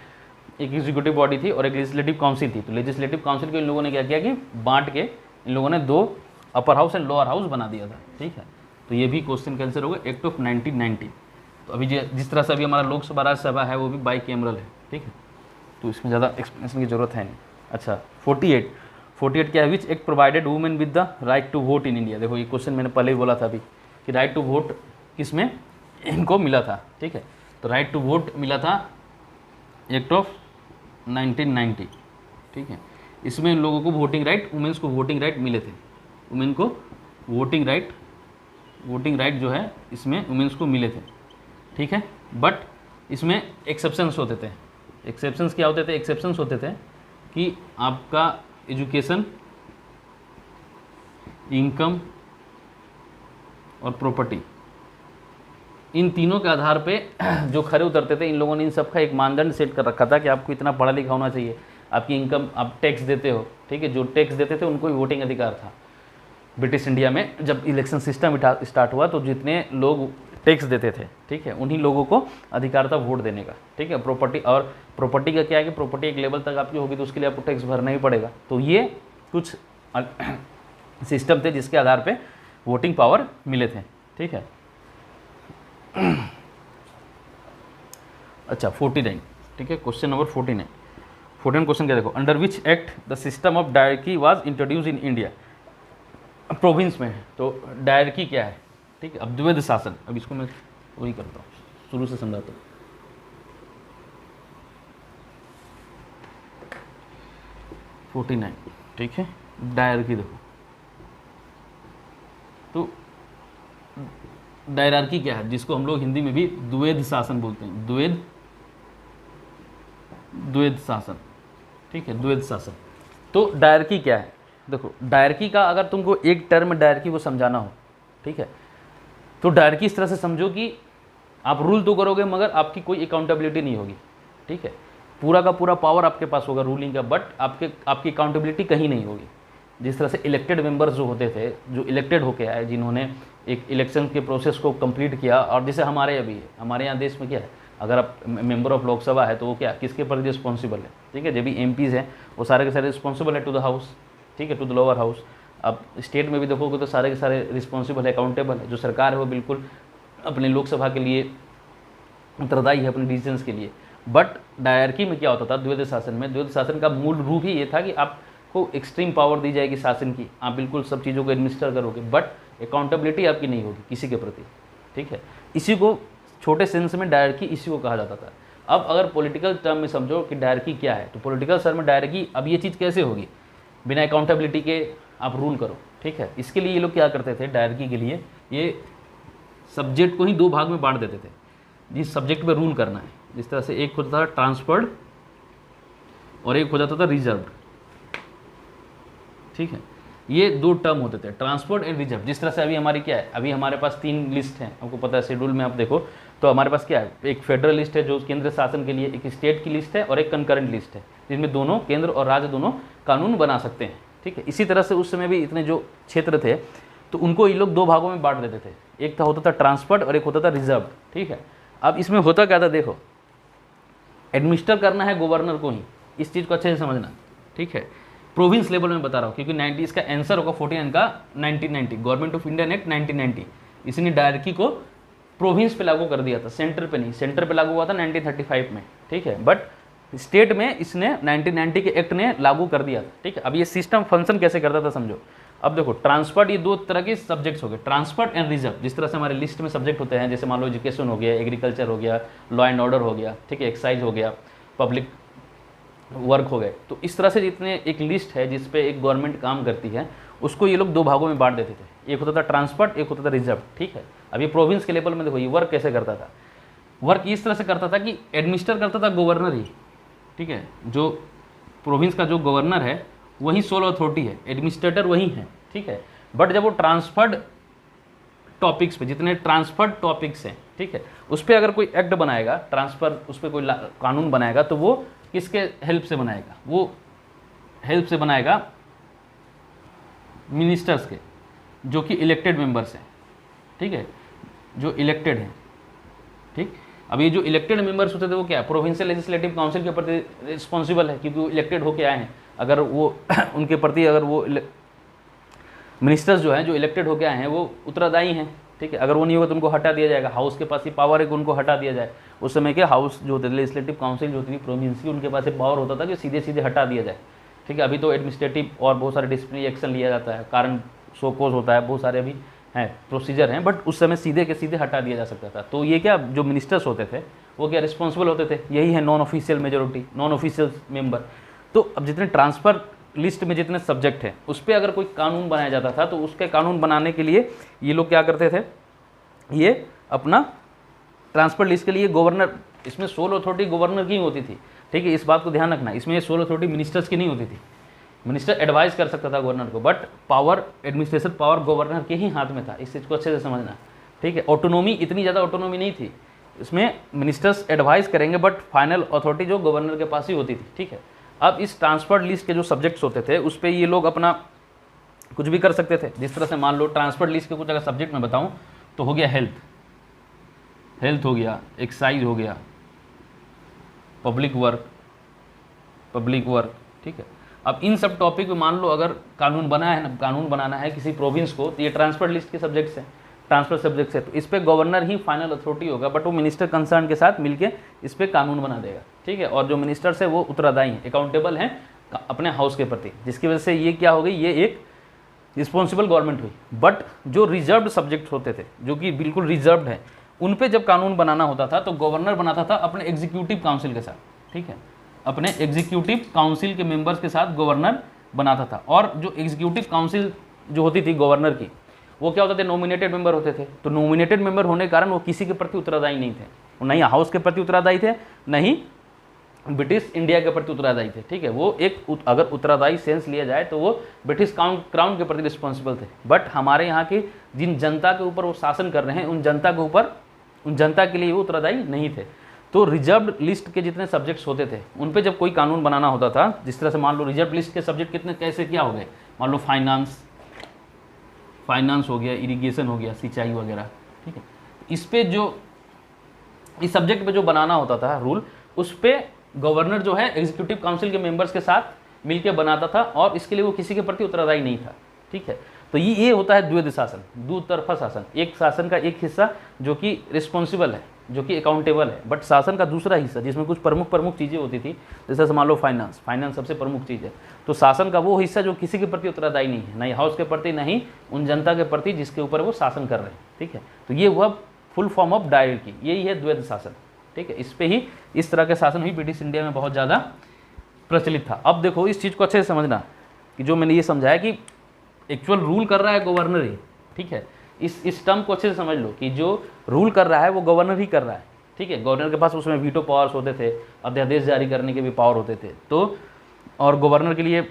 एक एग्जीक्यूटिव बॉडी थी और एक लेजिस्लेटिव काउंसिल थी, तो लेजिस्लेटिव काउंसिल को इन लोगों ने क्या किया कि बांट के इन लोगों ने 2 upper house and lower house बना दिया था। ठीक है, तो ये भी क्वेश्चन का आंसर होगा एक्ट ऑफ 1990। तो अभी जिस तरह से अभी हमारा लोकसभा राज्यसभा है वो भी बाई कैमरल है। ठीक है, तो इसमें ज़्यादा एक्सप्लेनेशन की जरूरत है नहीं। अच्छा, 48 क्या है? Which act provided women with the right to vote in India. देखो ये क्वेश्चन मैंने पहले ही बोला था अभी कि राइट टू वोट किसमें इनको मिला था। ठीक है, तो राइट टू वोट मिला था एक्ट ऑफ 1990। ठीक है, इसमें इन लोगों को वोटिंग राइट, वुमेन्स को वोटिंग राइट मिले थे। वुमेन को वोटिंग राइट जो है इसमें वुमेन्स को मिले थे। ठीक है, बट इसमें एक्सेप्शंस होते थे। एक्सेप्शंस क्या होते थे? एक्सेप्शंस होते थे कि आपका एजुकेशन, इनकम और प्रॉपर्टी, इन तीनों के आधार पे जो खरे उतरते थे, इन लोगों ने इन सब का एक मानदंड सेट कर रखा था कि आपको इतना पढ़ा लिखा होना चाहिए, आपकी इनकम, आप टैक्स देते हो। ठीक है, जो टैक्स देते थे उनको भी वोटिंग अधिकार था। ब्रिटिश इंडिया में जब इलेक्शन सिस्टम स्टार्ट हुआ तो जितने लोग टैक्स देते थे, ठीक है, उन्हीं लोगों को अधिकार था वोट देने का। ठीक है, प्रॉपर्टी, और प्रॉपर्टी का क्या है कि प्रॉपर्टी एक लेवल तक आपकी होगी तो उसके लिए आपको टैक्स भरना ही पड़ेगा। तो ये कुछ सिस्टम थे जिसके आधार पे वोटिंग पावर मिले थे। ठीक है, अच्छा 49। ठीक है, क्वेश्चन नंबर 49 क्वेश्चन क्या? देखो, under which act the system of dyarchy was introduce in India. Province में है तो डायरकी क्या है? ठीक है, अब द्वैध शासन, अब इसको मैं वही करता हूँ, शुरू से समझाता हूँ। ठीक है, डायरकी देखो, तो डायरार्की क्या है? जिसको हम लोग हिंदी में भी द्वैध शासन बोलते हैं। द्वैध शासन। ठीक है, द्वैध शासन। तो डायरकी क्या है? देखो, डायरकी का अगर तुमको एक टर्म डायरकी को समझाना हो, ठीक है, तो डायरकी इस तरह से समझो कि आप रूल तो करोगे मगर आपकी कोई अकाउंटेबिलिटी नहीं होगी। ठीक है, पूरा का पूरा पावर आपके पास होगा रूलिंग का, बट आपकी अकाउंटेबिलिटी कहीं नहीं होगी। जिस तरह से इलेक्टेड मेंबर्स जो होते थे, जो इलेक्टेड होके आए, जिन्होंने एक इलेक्शन के प्रोसेस को कंप्लीट किया, और जैसे हमारे अभी है, हमारे यहाँ देश में क्या है, अगर आप मेंबर ऑफ लोकसभा है तो वो क्या किसके प्रति रिस्पॉन्सिबल है? ठीक है, जब भी एमपीज़ हैं वो सारे के सारे रिस्पॉन्सिबल है टू द हाउस। ठीक है, टू द लोअर हाउस। अब स्टेट में भी देखोगे तो सारे के सारे रिस्पॉन्सिबल है, अकाउंटेबल है। जो सरकार है वो बिल्कुल अपने लोकसभा के लिए उत्तरदायी है, अपने डिसीजंस के लिए। बट डायरकी में क्या होता था? द्वैध शासन में, द्वैध शासन का मूल रूप ही ये था कि आपको एक्सट्रीम पावर दी जाएगी शासन की, आप बिल्कुल सब चीज़ों को एडमिनिस्टर करोगे, बट अकाउंटेबिलिटी आपकी नहीं होगी किसी के प्रति। ठीक है, इसी को छोटे सेंस में डायरकी इसी को कहा जाता था। अब अगर पॉलिटिकल टर्म में समझो कि डायरकी क्या है, तो पॉलिटिकल टर्म में डायरकी, अब ये चीज़ कैसे होगी? बिना अकाउंटेबिलिटी के आप रूल करो। ठीक है, इसके लिए ये लोग क्या करते थे? डायरकी के लिए ये सब्जेक्ट को ही 2 भाग में बांट देते थे, जिस सब्जेक्ट पे रूल करना है। जिस तरह से एक होता था ट्रांसफर्ड और एक हो जाता था रिजर्व्ड। ठीक है, ये 2 टर्म होते थे, ट्रांसफर्ड एंड रिजर्व। जिस तरह से अभी हमारी क्या है, अभी हमारे पास 3 लिस्ट हैं, आपको पता है शेड्यूल में आप देखो तो हमारे पास क्या है, एक फेडरल लिस्ट है जो केंद्र शासन के लिए, एक स्टेट की लिस्ट है और एक कंकरेंट लिस्ट है, जिसमें दोनों केंद्र और राज्य दोनों कानून बना सकते हैं। ठीक है, इसी तरह से उस समय भी इतने जो क्षेत्र थे तो उनको ये लोग 2 भागों में बांट देते थे। एक था होता था ट्रांसफर्ड और एक होता था रिजर्व। ठीक है, अब इसमें होता क्या था, देखो एडमिनिस्टर करना है गवर्नर को ही, इस चीज़ को अच्छे से समझना, ठीक है। प्रोविंस लेवल में बता रहा हूँ, क्योंकि 90 इसका आंसर होगा 49 का 1990 गवर्नमेंट ऑफ इंडियन एक्ट 1990। इसने डायरेक्टरी को प्रोविंस पे लागू कर दिया था, सेंटर पे नहीं। सेंटर पे लागू हुआ था 1935 में, ठीक है, बट स्टेट में इसने 1990 के एक्ट ने लागू कर दिया था, ठीक है। अब ये सिस्टम फंक्शन कैसे करता था समझो। अब देखो ट्रांसपोर्ट, ये दो तरह के सब्जेक्ट्स हो गए, ट्रांसपोर्ट एंड रिजर्व। जिस तरह से हमारे लिस्ट में सब्जेक्ट होते हैं, जैसे मान लो एजुकेशन हो गया, एग्रीकल्चर हो गया, लॉ एंड ऑर्डर हो गया, ठीक है, एक्साइज हो गया, पब्लिक वर्क हो गए। तो इस तरह से जितने एक लिस्ट है जिस पे एक गवर्नमेंट काम करती है, उसको ये लोग दो भागों में बांट देते थे। एक होता था ट्रांसपोर्ट, एक होता था रिजर्व, ठीक है। अब ये प्रोविंस के लेवल में देखो ये वर्क कैसे करता था। वर्क इस तरह से करता था कि एडमिनिस्टर करता था गवर्नर ही, ठीक है। जो प्रोविंस का जो गवर्नर है वही सोल अथॉरिटी है, एडमिनिस्ट्रेटर वही है, ठीक है। बट जब वो ट्रांसफर्ड टॉपिक्स पे, जितने ट्रांसफर्ड टॉपिक्स हैं, ठीक है, उस पर अगर कोई एक्ट बनाएगा, ट्रांसफर उस पर कोई कानून बनाएगा, तो वो किसके हेल्प से बनाएगा, वो हेल्प से बनाएगा मिनिस्टर्स के, जो कि इलेक्टेड मेंबर्स हैं, ठीक है, जो इलेक्टेड हैं, ठीक। अब ये जो इलेक्टेड मेंबर्स होते थे वो क्या है, प्रोविंशियल लेजिस्लेटिव काउंसिल के प्रति रिस्पॉन्सिबल है, क्योंकि वो इलेक्टेड होके आए हैं। अगर वो उनके प्रति अगर वो मिनिस्टर्स जो हैं, जो इलेक्टेड होके आए हैं, वो उत्तरदायी हैं, ठीक है। अगर वो नहीं होगा तो उनको हटा दिया जाएगा। हाउस के पास ही पावर है कि उनको हटा दिया जाए। उस समय के हाउस जो होते थे, लेजिस्लेटिव काउंसिल जो होती थी प्रोविंस की, उनके पास एक पावर होता था कि सीधे सीधे हटा दिया जाए, ठीक है। अभी तो एडमिनिस्ट्रेटिव और बहुत सारे डिसिप्लिनरी एक्शन लिया जाता है, कारण शोकोज होता है, बहुत सारे अभी हैं प्रोसीजर हैं, बट उस समय सीधे के सीधे हटा दिया जा सकता था। तो ये क्या, जो मिनिस्टर्स होते थे वो क्या रिस्पॉन्सिबल होते थे, यही है non official majority, non official member. तो अब जितने ट्रांसफर लिस्ट में जितने सब्जेक्ट हैं उस पर अगर कोई कानून बनाया जाता था, तो उसके कानून बनाने के लिए ये लोग क्या करते थे, ये अपना ट्रांसफर लिस्ट के लिए गवर्नर, इसमें सोल अथॉरिटी गवर्नर की होती थी, ठीक है। इस बात को ध्यान रखना, इसमें सोल अथॉरिटी मिनिस्टर्स की नहीं होती थी। मिनिस्टर एडवाइस कर सकता था गवर्नर को, but power, administration power governor के ही हाथ में था। इस चीज़ को अच्छे से समझना, ठीक है। ऑटोनॉमी, इतनी ज़्यादा ऑटोनॉमी नहीं थी इसमें, मिनिस्टर्स एडवाइस करेंगे बट फाइनल अथॉरिटी जो गवर्नर के पास ही होती थी, ठीक है। अब इस ट्रांसफर लिस्ट के जो सब्जेक्ट्स होते थे उस पर ये लोग अपना कुछ भी कर सकते थे। जिस तरह से मान लो ट्रांसफर लिस्ट के कुछ अगर सब्जेक्ट में बताऊँ तो हो गया हेल्थ हो गया, एक्साइज हो गया, पब्लिक वर्क, ठीक है। अब इन सब टॉपिक में मान लो अगर कानून बनाना है किसी प्रोविंस को, तो ये ट्रांसफर लिस्ट के सब्जेक्ट्स हैं, ट्रांसफर सब्जेक्ट्स है, तो इस पे गवर्नर ही फाइनल अथॉरिटी होगा, बट वो मिनिस्टर कंसर्न के साथ मिलके इस पे कानून बना देगा, ठीक है। और जो मिनिस्टर्स है वो उत्तरदायी हैं, अकाउंटेबल हैं अपने हाउस के प्रति, जिसकी वजह से ये क्या हो गई, ये एक रिस्पॉन्सिबल गवर्नमेंट हुई। बट जो रिजर्व्ड सब्जेक्ट होते थे, जो कि बिल्कुल रिजर्व्ड है, उन पे जब कानून बनाना होता था तो गवर्नर बनाता था अपने एग्जीक्यूटिव काउंसिल के साथ, ठीक है, अपने एग्जीक्यूटिव काउंसिल के मेंबर्स के साथ गवर्नर बनाता था। और जो एग्जीक्यूटिव काउंसिल जो होती थी गवर्नर की, वो क्या होते थे, नॉमिनेटेड मेंबर होते थे। तो नॉमिनेटेड मेंबर होने के कारण वो किसी के प्रति उत्तरदायी नहीं थे, वो नहीं हाउस के प्रति उत्तरदायी थे, नहीं ब्रिटिश इंडिया के प्रति उत्तरदायी थे, ठीक है। वो एक अगर उत्तरदायी सेंस लिया जाए तो वो ब्रिटिश क्राउन के प्रति रिस्पॉन्सिबल थे। बट हमारे यहाँ के जिन जनता के ऊपर वो शासन कर रहे हैं, उन जनता के लिए वो उत्तरदायी नहीं थे। तो रिजर्व लिस्ट के जितने सब्जेक्ट्स होते थे उन पे जब कोई कानून बनाना होता था, जिस तरह से मान लो रिजर्व लिस्ट के सब्जेक्ट कितने कैसे क्या हो गए, मान लो फाइनेंस हो गया, इरिगेशन हो गया, सिंचाई वगैरह, ठीक है। इस पे जो इस सब्जेक्ट पे जो बनाना होता था रूल, उस पे गवर्नर जो है एग्जीक्यूटिव काउंसिल के मेंबर्स के साथ मिलकर बनाता था, और इसके लिए वो किसी के प्रति उत्तरदायी नहीं था, ठीक है। तो ये होता है द्वैध शासन, दो तरफा शासन। एक शासन का एक हिस्सा जो कि रिस्पॉन्सिबल है, जो कि अकाउंटेबल है, बट शासन का दूसरा हिस्सा जिसमें कुछ प्रमुख चीज़ें होती थी, जैसे मान लो फाइनेंस सबसे प्रमुख चीज़ है। तो शासन का वो हिस्सा जो किसी के प्रति उत्तरदायी नहीं है, नहीं हाउस के प्रति, नहीं उन जनता के प्रति जिसके ऊपर वो शासन कर रहे हैं, ठीक है। तो ये हुआ फुल फॉर्म ऑफ डायरेक्टी, यही है द्वैध शासन, ठीक है। इस पे ही इस तरह के शासन ही ब्रिटिश इंडिया में बहुत ज़्यादा प्रचलित था। अब देखो इस चीज़ को अच्छे से समझना कि जो मैंने ये समझाया कि एक्चुअल रूल कर रहा है गवर्नर ही, ठीक है। इस टर्म को अच्छे से समझ लो कि जो रूल कर रहा है वो गवर्नर ही कर रहा है, ठीक है। गवर्नर के पास उसमें वीटो पावर्स होते थे, अध्यादेश जारी करने के भी पावर होते थे। तो और गवर्नर के लिए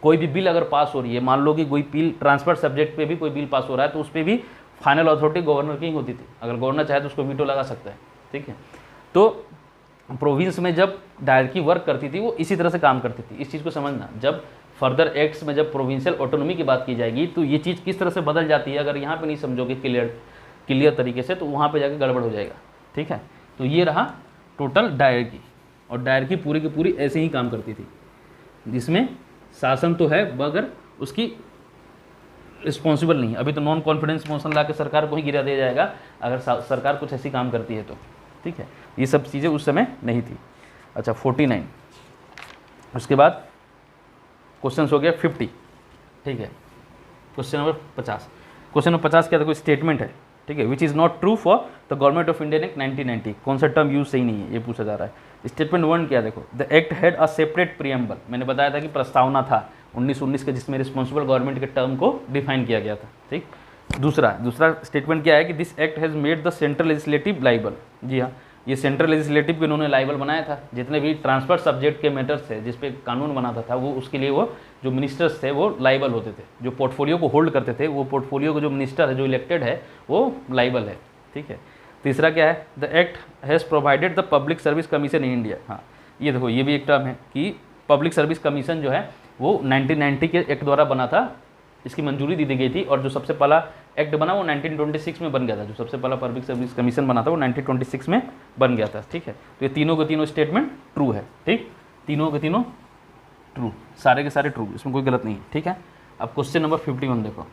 कोई भी बिल अगर पास हो रही है, मान लो कि कोई बिल ट्रांसफर सब्जेक्ट पे भी कोई बिल पास हो रहा है, तो उस पर भी फाइनल अथॉरिटी गवर्नर की ही होती थी। अगर गवर्नर चाहे तो उसको वीटो लगा सकता है, ठीक है। तो प्रोविंस में जब डायरेक्टरी वर्क करती थी वो इसी तरह से काम करती थी। इस चीज़ को समझना, जब फर्दर एक्ट्स में जब प्रोविंशियल ऑटोनॉमी की बात की जाएगी तो ये चीज़ किस तरह से बदल जाती है, अगर यहाँ पे नहीं समझोगे क्लियर तरीके से तो वहाँ पे जाके गड़बड़ हो जाएगा, ठीक है। तो ये रहा टोटल डायरकी, और डायरकी पूरी की पूरी ऐसे ही काम करती थी, जिसमें शासन तो है मगर उसकी रिस्पॉन्सिबल नहीं है। अभी तो नॉन कॉन्फिडेंस मोशन ला के सरकार को ही गिरा दिया जाएगा अगर सरकार कुछ ऐसी काम करती है तो, ठीक है। ये सब चीज़ें उस समय नहीं थी। अच्छा 49, उसके बाद क्वेश्चन हो गया 50, ठीक है। क्वेश्चन नंबर 50, क्वेश्चन नंबर 50 क्या देखो स्टेटमेंट है, ठीक है, which is not true for the government of India act 1990। कौन सा टर्म यूज सही नहीं है ये पूछा जा रहा है। स्टेटमेंट 1 क्या देखो, the act had a separate preamble. मैंने बताया था कि प्रस्तावना था 1919 के, जिसमें रिस्पॉन्सिबल गवर्नमेंट के टर्म को डिफाइन किया गया था, ठीक। दूसरा स्टेटमेंट क्या है कि this act has made the central legislative liable. जी हाँ, ये सेंट्रल लेजिस्लेटिव को इन्होंने लाइबल बनाया था। जितने भी ट्रांसफर सब्जेक्ट के मैटर्स थे जिस पे कानून बनाता था वो, उसके लिए वो जो मिनिस्टर्स थे वो लाइबल होते थे। जो पोर्टफोलियो को होल्ड करते थे वो पोर्टफोलियो को जो मिनिस्टर है जो इलेक्टेड है वो लाइबल है, ठीक है। तीसरा क्या है, the act has provided the public service commission in India. हाँ, ये देखो ये भी एक टर्म है कि पब्लिक सर्विस कमीशन जो है वो 1990 के एक्ट द्वारा बना था, इसकी मंजूरी दी गई थी। और जो सबसे पहला एक्ट बना वो 1926 में बन गया था। जो सबसे पहला पब्लिक सर्विस कमीशन बना था वो 1926 में बन गया था, ठीक है। तो ये तीनों के तीनों स्टेटमेंट ट्रू है, ठीक, तीनों के तीनों ट्रू, सारे के सारे ट्रू, इसमें कोई गलत नहीं है, ठीक है। अब क्वेश्चन नंबर 51 देखो,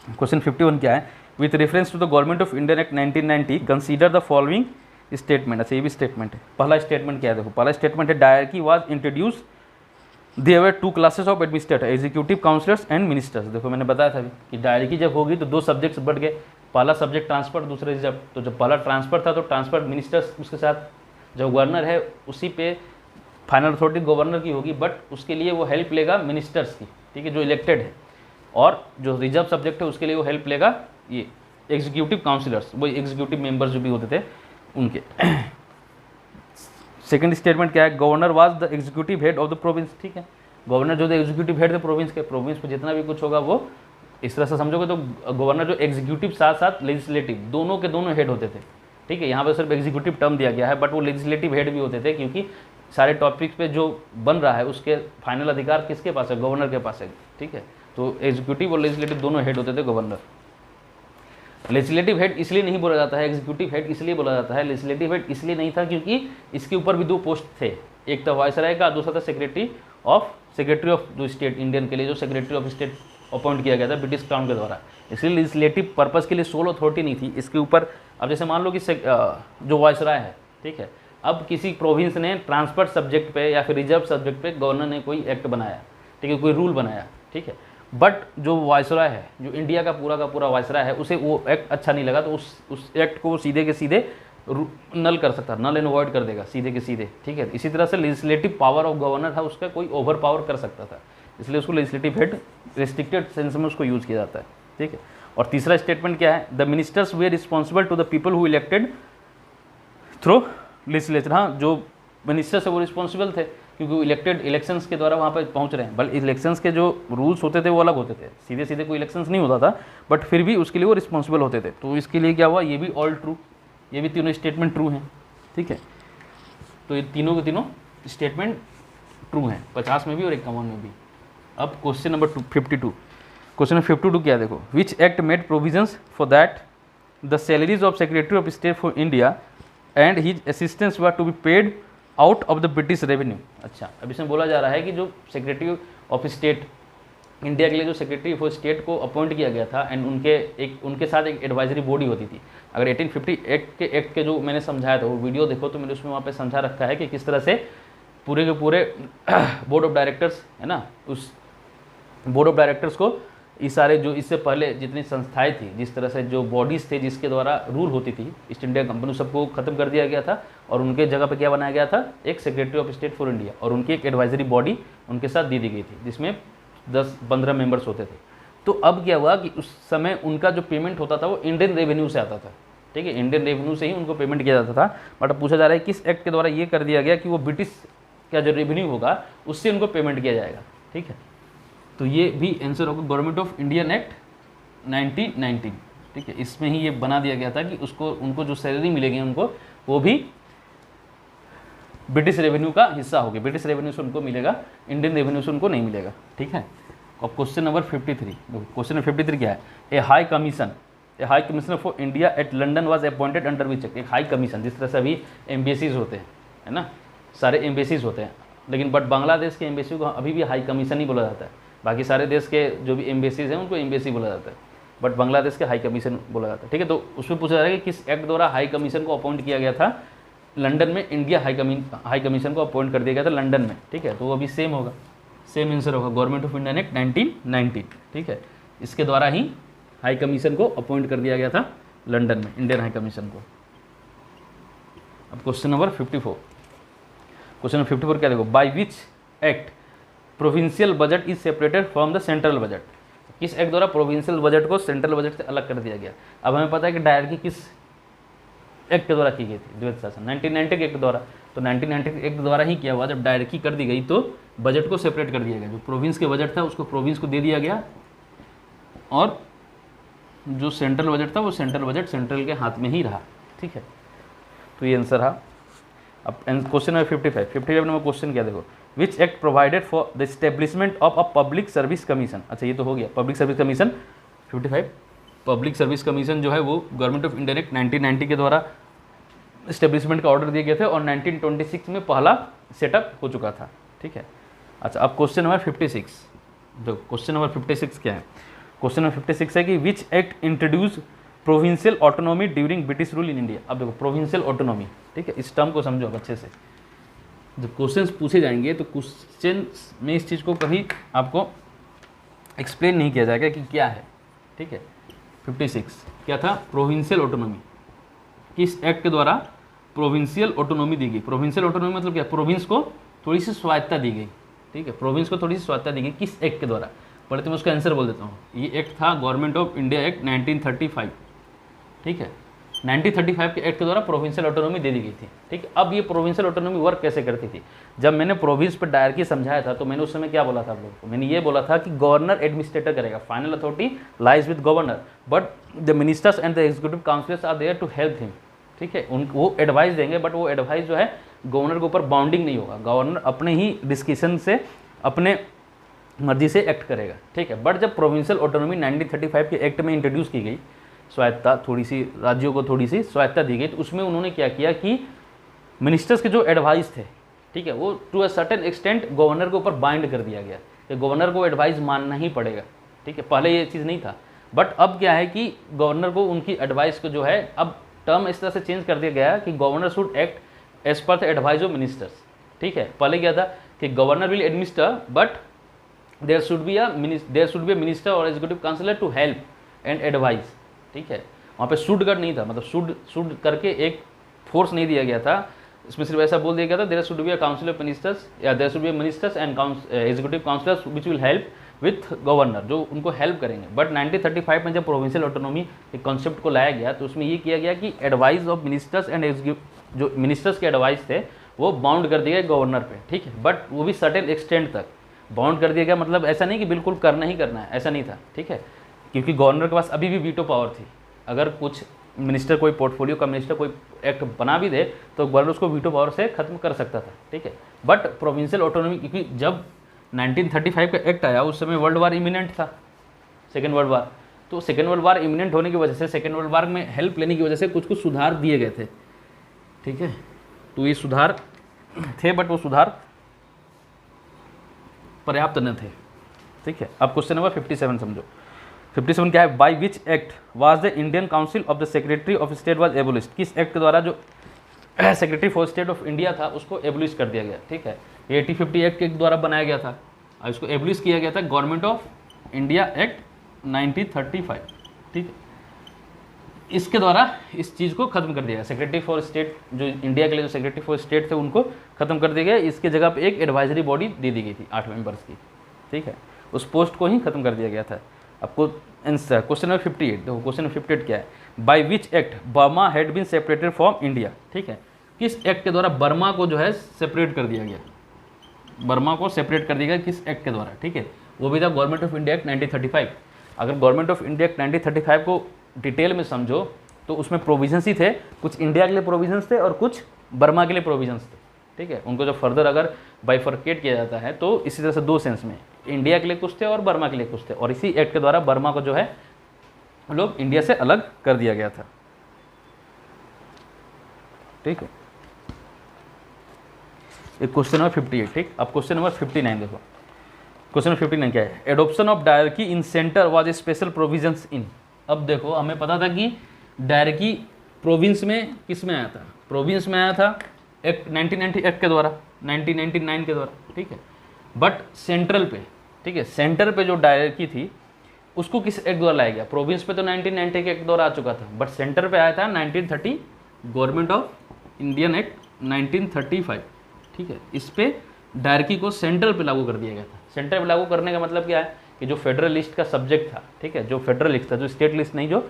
क्वेश्चन 51 क्या है, with reference to the government of India act 1990 consider the following statement. अच्छा ये भी स्टेटमेंट है। पहला स्टेटमेंट क्या है देखो, पहला स्टेटमेंट है diarchy was introduce, there were 2 classes of administrator, executive councillors and ministers. देखो मैंने बताया था अभी कि डायरकी जब होगी तो 2 सब्जेक्ट्स बढ़ गए, पहला सब्जेक्ट ट्रांसफर, दूसरा रिजर्व। तो जब पहला ट्रांसफर था तो ट्रांसफर मिनिस्टर्स, उसके साथ जो गवर्नर है उसी पे फाइनल अथॉरिटी गवर्नर की होगी, बट उसके लिए वो हेल्प लेगा मिनिस्टर्स की, ठीक है, जो इलेक्टेड है। और जो रिजर्व सब्जेक्ट है उसके लिए वो हेल्प लेगा ये एग्जीक्यूटिव काउंसिलर्स, वो एग्जीक्यूटिव मेंबर्स जो भी होते थे उनके। सेकंड स्टेटमेंट क्या है, governor was the executive head of the province, ठीक है। गवर्नर जो थे एग्जीक्यूटिव हेड थे प्रोविंस के, प्रोविंस में जितना भी कुछ होगा वो इस तरह से समझोगे तो गवर्नर जो एग्जीक्यूटिव साथ साथ लेजिस्लेटिव दोनों के दोनों हेड होते थे, ठीक है। यहाँ पे सिर्फ एग्जीक्यूटिव टर्म दिया गया है बट वो लेजिस्लेटिव हेड भी होते थे, क्योंकि सारे टॉपिक्स पे जो बन रहा है उसके फाइनल अधिकार किसके पास है, गवर्नर के पास है, ठीक है। तो एग्जीक्यूटिव और लेजिस्लेटिव दोनों हेड होते थे गवर्नर। लेजिस्लेटिव हेड इसलिए नहीं बोला जाता है, एग्जीक्यूटिव हेड इसलिए बोला जाता है, लेजिस्लेटिव हेड इसलिए नहीं था क्योंकि इसके ऊपर भी 2 पोस्ट थे, एक था वायसराय का, दूसरा था सेक्रेटरी ऑफ जो स्टेट इंडियन के लिए जो सेक्रेटरी ऑफ स्टेट अपॉइंट किया गया था ब्रिटिश क्राउन के द्वारा। इसलिए लेजिस्लेटिव पर्पज़ के लिए सोल अथॉरिटी नहीं थी इसके ऊपर। अब जैसे मान लो कि जो वायसराय है, ठीक है, अब किसी प्रोविंस ने ट्रांसफर सब्जेक्ट पे या फिर रिजर्व सब्जेक्ट पे गवर्नर ने कोई एक्ट बनाया, ठीक है, कोई रूल बनाया, ठीक है, बट जो वायसराय है, जो इंडिया का पूरा वायसराय है, उसे वो एक्ट अच्छा नहीं लगा तो उस एक्ट को वो सीधे के सीधे नल कर सकता, नल एंड अवॉइड कर देगा सीधे के सीधे, ठीक है। इसी तरह से लेजिस्लेटिव पावर ऑफ गवर्नर था उसका कोई ओवर पावर कर सकता था, इसलिए उसको लेजिस्लेटिव हेड रिस्ट्रिक्टेड सेंस में उसको यूज़ किया जाता है, ठीक है। और तीसरा स्टेटमेंट क्या है, the ministers were responsible to the people who elected through legislature. हाँ, जो मिनिस्टर्स है वो रिस्पॉन्सिबल थे क्योंकि वो इलेक्टेड इलेक्शंस के द्वारा वहाँ पर पहुँच रहे हैं। बल इलेक्शंस के जो रूल्स होते थे वो अलग होते थे, सीधे सीधे कोई इलेक्शंस नहीं होता था, बट फिर भी उसके लिए वो रिस्पॉन्सिबल होते थे। तो इसके लिए क्या हुआ, ये भी ऑल ट्रू, ये भी तीनों स्टेटमेंट ट्रू हैं, ठीक है। तो ये तीनों के तीनों स्टेटमेंट ट्रू हैं, 50 में भी और 51 में भी। अब क्वेश्चन नंबर 52, क्वेश्चन नंबर 52 क्या देखो, which act made provisions for that the salaries of secretary of state for India and his assistants were to be paid out of the British revenue. अच्छा, अब इसमें बोला जा रहा है कि जो सेक्रेटरी ऑफ स्टेट इंडिया के लिए जो सेक्रेटरी फॉर स्टेट को अपॉइंट किया गया था एंड उनके साथ एक एडवाइजरी बॉडी होती थी। अगर 1858 के एक्ट के जो मैंने समझाया था वो वीडियो देखो तो मैंने उसमें वहाँ पे समझा रखा है कि किस तरह से पूरे के पूरे बोर्ड ऑफ डायरेक्टर्स है ना, उस बोर्ड ऑफ डायरेक्टर्स को ये सारे जो इससे पहले जितनी संस्थाएं थी, जिस तरह से जो बॉडीज़ थे जिसके द्वारा रूल होती थी ईस्ट इंडिया कंपनी, सबको ख़त्म कर दिया गया था और उनके जगह पे क्या बनाया गया था, एक secretary of state for India और उनकी एक एडवाइजरी बॉडी उनके साथ दी गई थी जिसमें 10-15 मेंबर्स होते थे। तो अब क्या हुआ कि उस समय उनका जो पेमेंट होता था वो इंडियन रेवेन्यू से आता था, ठीक है, इंडियन रेवेन्यू से ही उनको पेमेंट किया जाता था। बट अब पूछा जा रहा है किस एक्ट के द्वारा ये कर दिया गया कि वो ब्रिटिश का जो रेवेन्यू होगा उससे उनको पेमेंट किया जाएगा, ठीक है। तो ये भी आंसर होगा गवर्नमेंट ऑफ इंडियन एक्ट 1919, ठीक है। इसमें ही ये बना दिया गया था कि उनको जो सैलरी मिलेगी उनको वो भी ब्रिटिश रेवेन्यू का हिस्सा होगी, ब्रिटिश रेवेन्यू से उनको मिलेगा, इंडियन रेवेन्यू से उनको नहीं मिलेगा, ठीक है। और क्वेश्चन नंबर 53, क्वेश्चन नंबर 53 क्या है, a high commission a high commissioner for India at London was appointed under which act. एक हाई कमीशन, जिस तरह से अभी एम्बेसीज होते हैं, है ना, सारे एम्बेसीज होते हैं, लेकिन बट बांग्लादेश के एम्बेसी को अभी भी हाई कमीशन ही बोला जाता है। बाकी सारे देश के जो भी एम्बेसीज हैं उनको एम्बेसी बोला जाता है, बट बांग्लादेश के हाई कमीशन बोला जाता है। ठीक है, तो उसमें पूछा जा रहा है कि किस एक्ट द्वारा हाई कमीशन को अपॉइंट किया गया था लंदन में। इंडिया हाई कमीशन को अपॉइंट कर दिया गया था लंदन में। ठीक है, तो वो अभी सेम होगा, सेम आंसर होगा, गवर्नमेंट ऑफ इंडिया एक्ट 1990। ठीक है, इसके द्वारा ही हाई कमीशन को अपॉइंट कर दिया गया था लंदन में, इंडियन हाई कमीशन को। अब क्वेश्चन नंबर 54, क्वेश्चन नंबर 54 क्या देखो, bye which act provincial budget is separated from the central budget. किस एक्ट द्वारा प्रोविंशियल बजट को सेंट्रल बजट से अलग कर दिया गया। अब हमें पता है कि डायरेक्टली किस एक्ट के द्वारा की गई थी, द्वैध शासन 1990 के एक्ट द्वारा। तो 1990 के एक्ट द्वारा ही किया हुआ, जब डायरेक्टली कर दी गई तो बजट को सेपरेट कर दिया गया। जो प्रोविंस के बजट था उसको प्रोविंस को दे दिया गया, और जो सेंट्रल बजट था वो सेंट्रल बजट सेंट्रल के हाथ में ही रहा। ठीक है, तो ये आंसर रहा। अब क्वेश्चन नंबर 55 नंबर क्वेश्चन क्या देखो, which act provided for the establishment of a public service commission. अच्छा, ये तो हो गया public service commission 55। Public service commission जो है वो गवर्नमेंट ऑफ इंडिया एक्ट 1990 के द्वारा एस्टेब्लिशमेंट का ऑर्डर दिए गए थे, और 1926 में पहला सेटअप हो चुका था। ठीक है, अच्छा अब क्वेश्चन नंबर 56, जो क्वेश्चन नंबर 56 क्या है, क्वेश्चन नंबर 56 है कि which act introduce provincial autonomy during British rule in India. अब देखो प्रोविंशियल ऑटोनॉमी, ठीक है, इस टर्म को समझो अब अच्छे से। जब क्वेश्चंस पूछे जाएंगे तो क्वेश्चन में इस चीज़ को कभी आपको एक्सप्लेन नहीं किया जाएगा कि क्या है। ठीक है, 56 क्या था, प्रोविंशियल ऑटोनॉमी। किस एक्ट के द्वारा प्रोविंशियल ऑटोनॉमी दी गई। प्रोविंशियल ऑटोनॉमी मतलब क्या, प्रोविंस को थोड़ी सी स्वायत्ता दी गई। ठीक है, प्रोविंस को थोड़ी सी स्वायत्ता दी गई, किस एक्ट के द्वारा। पहले तो मैं उसका आंसर बोल देता हूँ। ये एक्ट था गवर्नमेंट ऑफ इंडिया एक्ट 1935। ठीक है, 1935 के एक्ट के द्वारा प्रोविंशियल ऑटोनॉमी दे दी गई थी। ठीक है, अब ये प्रोविंशियल ऑटोनॉमी वर्क कैसे करती थी। जब मैंने प्रोविंस पर डायरेक्टली समझाया था तो मैंने उस समय क्या बोला था आप लोगों को, मैंने ये बोला था कि गवर्नर एडमिनिस्ट्रेटर करेगा, final authority lies with governor, but the ministers and the executive councillors are there to help him. ठीक है, वो एडवाइस देंगे, बट वो एडवाइस जो है गवर्नर के ऊपर बाउंडिंग नहीं होगा, गवर्नर अपने ही डिस्कशन से अपने मर्जी से एक्ट करेगा। ठीक है, बट जब प्रोविंशियल ऑटोनॉमी 1935 के एक्ट में इंट्रोड्यूस की गई, स्वायत्ता थोड़ी सी, राज्यों को थोड़ी सी स्वायत्ता दी गई, तो उसमें उन्होंने क्या किया कि मिनिस्टर्स के जो एडवाइस थे, ठीक है, वो to a certain extent governor के ऊपर बाइंड कर दिया गया कि गवर्नर को एडवाइस मानना ही पड़ेगा। ठीक है, पहले ये चीज़ नहीं था, बट अब क्या है कि गवर्नर को उनकी एडवाइस को जो है, अब टर्म इस तरह से चेंज कर दिया गया कि governor should act as per the advice of ministers. ठीक है, पहले क्या था कि governor will administer, but there should be a minister और executive councillor to help and advise. ठीक है, वहाँ पे शुडगढ़ नहीं था, मतलब शुड करके एक फोर्स नहीं दिया गया था, इसमें सिर्फ ऐसा बोल दिया गया था there should be a council of ministers या there should be ministers and executive councillors which will help with governor, जो उनको हेल्प करेंगे। बट 1935 में जब प्रोविंशियल ऑटोनॉमी के कॉन्सेप्ट को लाया गया तो उसमें ये किया गया कि advice of ministers and executive, जो मिनिस्टर्स के एडवाइस थे वो बाउंड कर दिए गए गवर्नर पे। ठीक है, बट वो भी सर्टेन एक्सटेंट तक बाउंड कर दिया गया, मतलब ऐसा नहीं कि बिल्कुल करना ही करना है, ऐसा नहीं था। ठीक है, क्योंकि गवर्नर के पास अभी भी वीटो पावर थी, अगर कुछ मिनिस्टर कोई पोर्टफोलियो का मिनिस्टर कोई एक्ट बना भी दे तो गवर्नर उसको वीटो पावर से खत्म कर सकता था। ठीक है, बट प्रोविंशियल ऑटोनॉमी, क्योंकि जब 1935 का एक्ट आया उस समय वर्ल्ड वार इमिनेंट था, सेकेंड वर्ल्ड वार, तो सेकेंड वर्ल्ड वार इमिनेंट होने की वजह से, सेकेंड वर्ल्ड वार में हेल्प लेने की वजह से कुछ कुछ सुधार दिए गए थे। ठीक है, तो ये सुधार थे, बट वो सुधार पर्याप्त न थे। ठीक है, अब क्वेश्चन नंबर 57 समझो। 57 क्या है, by which act was the Indian council of the secretary of state was एबोलिश्ड। किस एक्ट के द्वारा जो secretary for state of India था उसको एबोलिश कर दिया गया। ठीक है, 8050 एक्ट के द्वारा बनाया गया था, और इसको एबोलिश किया गया था गवर्नमेंट ऑफ इंडिया एक्ट 1935। ठीक है, इसके द्वारा इस चीज़ को खत्म कर दिया गया। सेक्रेटरी फॉर स्टेट, जो इंडिया के लिए जो सेक्रेटरी फॉर स्टेट थे उनको खत्म कर दिया गया, इसके जगह पे एक एडवाइजरी बॉडी दे दी गई थी 8 मेंबर्स की। ठीक है, उस पोस्ट को ही खत्म कर दिया गया था। आपको आंसर क्वेश्चन नंबर 58 देखो, क्वेश्चन नंबर 58 क्या है, by which act Burma had been separated from India. ठीक है, किस एक्ट के द्वारा बर्मा को जो है सेपरेट कर दिया गया, बर्मा को सेपरेट कर दिया गया किस एक्ट के द्वारा। ठीक है, वो भी था गवर्नमेंट ऑफ इंडिया एक्ट 1935। अगर गवर्नमेंट ऑफ इंडिया एक्ट 1935 को डिटेल में समझो तो उसमें प्रोविजंस ही थे, कुछ इंडिया के लिए प्रोविजंस थे और कुछ बर्मा के लिए प्रोविजंस थे। ठीक है, उनको जब फर्दर अगर बाइफर्केट किया जाता है तो इसी तरह से दो सेंस में, इंडिया के लिए कुछ थे और बर्मा के लिए कुछ थे, और इसी एक्ट के द्वारा बर्मा को जो है लोग इंडिया से अलग कर दिया गया था। ठीक है, एक क्वेश्चन नंबर 58। ठीक, अब क्वेश्चन नंबर 59 देखो। क्वेश्चन नंबर 59 क्या है? Adoption of dyarchy in centre was a special provisions इन। अब देखो, हमें पता था कि डायरकी प्रोविंस में किस में आया था? प्रोविंस में आया था एक्ट 1990 एक्ट के द्वारा, 1999 के द्वारा। ठीक है, बट सेंट्रल पे, ठीक है, सेंटर पे जो डायरकी थी उसको किस एक्ट द्वारा लाया गया? प्रोविंस पे तो 1990 के एक्ट द्वारा आ चुका था, बट सेंटर पे आया था 1930 गवर्नमेंट ऑफ इंडियन एक्ट 1935। ठीक है, इस पे डायरकी को सेंट्रल पे लागू कर दिया गया था। सेंटर पे लागू करने का मतलब क्या है कि जो फेडरल लिस्ट का सब्जेक्ट था, ठीक है, जो फेडरल लिस्ट था, जो स्टेट लिस्ट नहीं, जो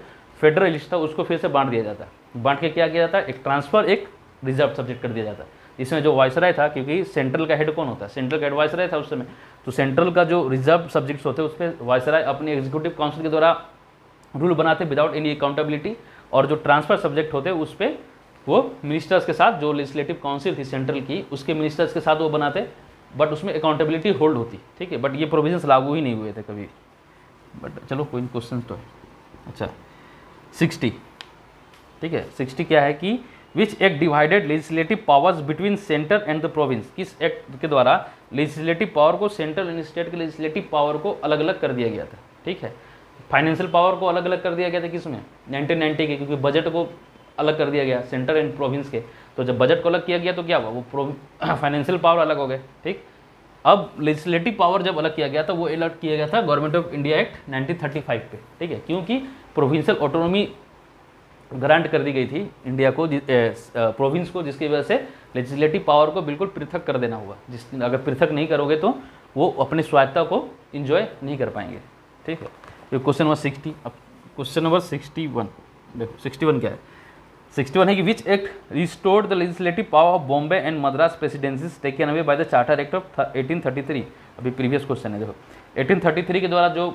फेडरल लिस्ट था, उसको फिर से बांट दिया जाता। बांट के क्या किया जाता? एक ट्रांसफर, एक रिजर्व सब्जेक्ट कर दिया जाता। इसमें जो वायसराय था, क्योंकि सेंट्रल का हेड कौन होता है? सेंट्रल का हेड वायसराय था उस समय, तो सेंट्रल का जो रिजर्व सब्जेक्ट्स होते हैं उस पर वायसराय अपने एग्जीक्यूटिव काउंसिल के द्वारा रूल बनाते विदाउट एनी अकाउंटेबिलिटी, और जो ट्रांसफर सब्जेक्ट होते हैं उस पर वो मिनिस्टर्स के साथ, जो लेजिस्लेटिव काउंसिल थी सेंट्रल की, उसके मिनिस्टर्स के साथ वो बनाते, बट उसमें अकाउंटेबिलिटी होल्ड होती। ठीक है, बट ये प्रोविजंस लागू ही नहीं हुए थे कभी, बट चलो कोई क्वेश्चन तो है। अच्छा, 60। ठीक है, 60 क्या है कि which act divided legislative powers between centre and the province? किस एक्ट के द्वारा लेजिस्लेटिव पावर को, सेंट्रल एंड स्टेट के लेजिस्लेटिव पावर को अलग अलग कर दिया गया था? ठीक है, फाइनेंशियल पावर को अलग अलग कर दिया गया था किसमें? 1990 के, क्योंकि बजट को अलग कर दिया गया सेंटर एंड प्रोविंस के, तो जब बजट को अलग किया गया तो क्या हुआ? वो फाइनेंशियल पावर अलग हो गए। ठीक, अब लेजिस्लेटिव पावर जब अलग किया गया था, वो अलग किया गया था गवर्नमेंट ऑफ इंडिया एक्ट 1935 पे। ठीक है, क्योंकि प्रोविंशियल ऑटोनॉमी ग्रांट कर दी गई थी इंडिया को, प्रोविंस को, जिसकी वजह से लेजिस्लेटिव पावर को बिल्कुल पृथक कर देना हुआ। अगर पृथक नहीं करोगे तो वो अपनी स्वायत्ता को इंजॉय नहीं कर पाएंगे। ठीक है, तो क्वेश्चन नंबर 60। अब क्वेश्चन नंबर 61 देखो। 61 क्या है? 61 है कि which act restored the legislative power of Bombay and Madras presidencies taken away by the charter act of 1833। अभी प्रीवियस क्वेश्चन है देखो। 1833 के द्वारा जो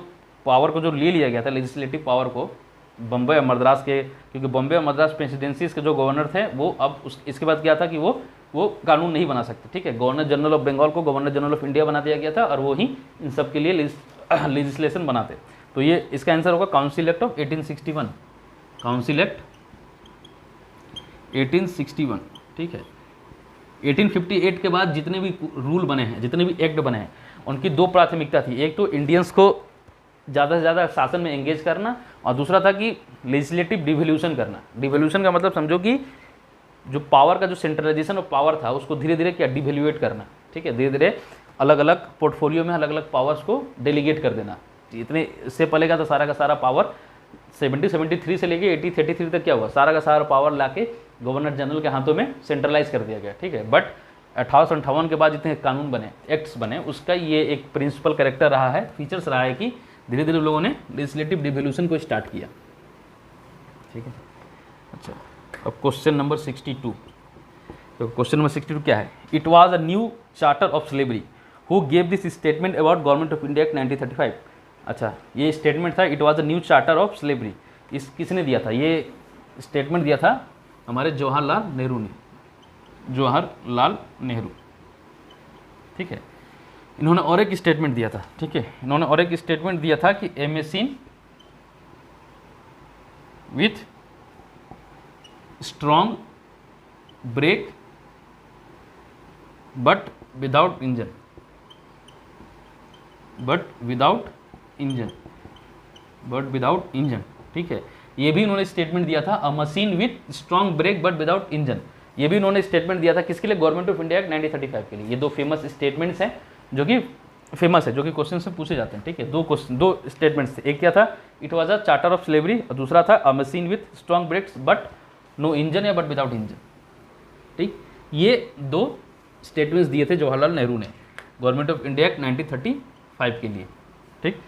पावर को जो ले लिया गया था, लेजिस्लेटिव पावर को बम्बई और मद्रास के, क्योंकि बम्बे और मद्रास प्रेसिडेंसीज के जो गवर्नर थे वो अब इसके बाद क्या था कि वो कानून नहीं बना सकते। ठीक है, गवर्नर जनरल ऑफ बंगाल को गवर्नर जनरल ऑफ इंडिया बना दिया गया था, और वो ही इन सब के लिए लेजिस्लेशन बनाते। तो ये इसका आंसर होगा council act of 1861। Council act 1861। ठीक है, 1858 के बाद जितने भी रूल बने हैं, जितने भी एक्ट बने हैं, उनकी दो प्राथमिकता थी। एक तो इंडियंस को ज़्यादा से ज़्यादा शासन में एंगेज करना, और दूसरा था कि लेजिस्लेटिव डिवोल्यूशन करना। डिवोल्यूशन का मतलब समझो कि जो पावर का जो सेंट्रलाइजेशन ऑफ पावर था उसको धीरे धीरे क्या डिवैल्यूएट करना। ठीक है, धीरे धीरे अलग अलग पोर्टफोलियो में अलग अलग पावर्स को डेलीगेट कर देना। इतने इससे पहले का तो सारा का सारा पावर 1773 से लेके 1833 तक क्या हुआ, सारा का सारा पावर लाके गवर्नर जनरल के हाथों में सेंट्रलाइज कर दिया गया। ठीक है, बट 1858 के बाद जितने कानून बने, एक्ट्स बने, उसका ये एक प्रिंसिपल कैरेक्टर रहा है, फीचर्स रहा है कि धीरे धीरे लोगों ने लेजिस्लेटिव डिवोल्यूशन को स्टार्ट किया। ठीक है, अच्छा, अब क्वेश्चन नंबर 62। तो क्वेश्चन नंबर 62 क्या है? It was a new charter of slavery who gave this statement about government of India act 1935। अच्छा, ये स्टेटमेंट था, it was a new charter of slavery. इस किसने दिया था? ये स्टेटमेंट दिया था हमारे जवाहरलाल नेहरू ने, जवाहरलाल नेहरू। ठीक है, इन्होंने और एक स्टेटमेंट दिया था। ठीक है, इन्होंने और एक स्टेटमेंट दिया था कि a machine with strong brake but without engine, ठीक है, ये भी इन्होंने स्टेटमेंट दिया था, a machine with strong brake but without engine. ये भी इन्होंने स्टेटमेंट दिया था किसके लिए? गवर्नमेंट ऑफ इंडिया एक्ट 1935 के लिए। ये दो फेमस स्टेटमेंट्स हैं जो कि फेमस है, जो कि क्वेश्चन से पूछे जाते हैं। ठीक है, दो स्टेटमेंट्स थे। एक क्या था? It was a charter of slavery, और दूसरा था a machine with strong brakes but no engine या बट विदाउट इंजन। ठीक, ये दो स्टेटमेंट्स दिए थे जवाहरलाल नेहरू ने गवर्नमेंट ऑफ इंडिया एक्ट 1935 के लिए। ठीक,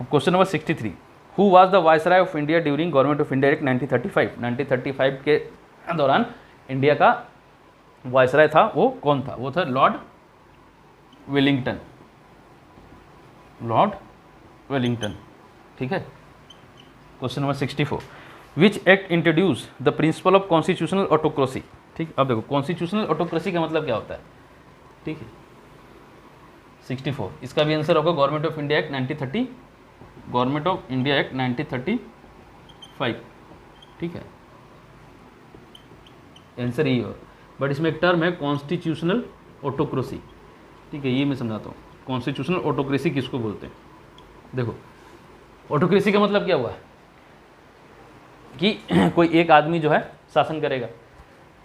अब question number 63। Who was the viceroy of India during government of India act 1935? 1935 के दौरान इंडिया का वायसराय था, वो कौन था? वो था लॉर्ड वेलिंगटन। Lord Wellington. ठीक है, question number 64। Which act introduce the principle of constitutional autocracy? ठीक, अब देखो कॉन्स्टिट्यूशनल ऑटोक्रेसी का मतलब क्या होता है? ठीक है, 64। इसका भी आंसर होगा government of India act 1930, government of India act 1930 five, ठीक है, आंसर यही हो। बट इसमें एक टर्म है कॉन्स्टिट्यूशनल ऑटोक्रेसी, ठीक है, ये मैं समझाता हूँ। कॉन्स्टिट्यूशनल ऑटोक्रेसी किसको बोलते हैं? देखो, ऑटोक्रेसी का मतलब क्या हुआ कि कोई एक आदमी जो है शासन करेगा,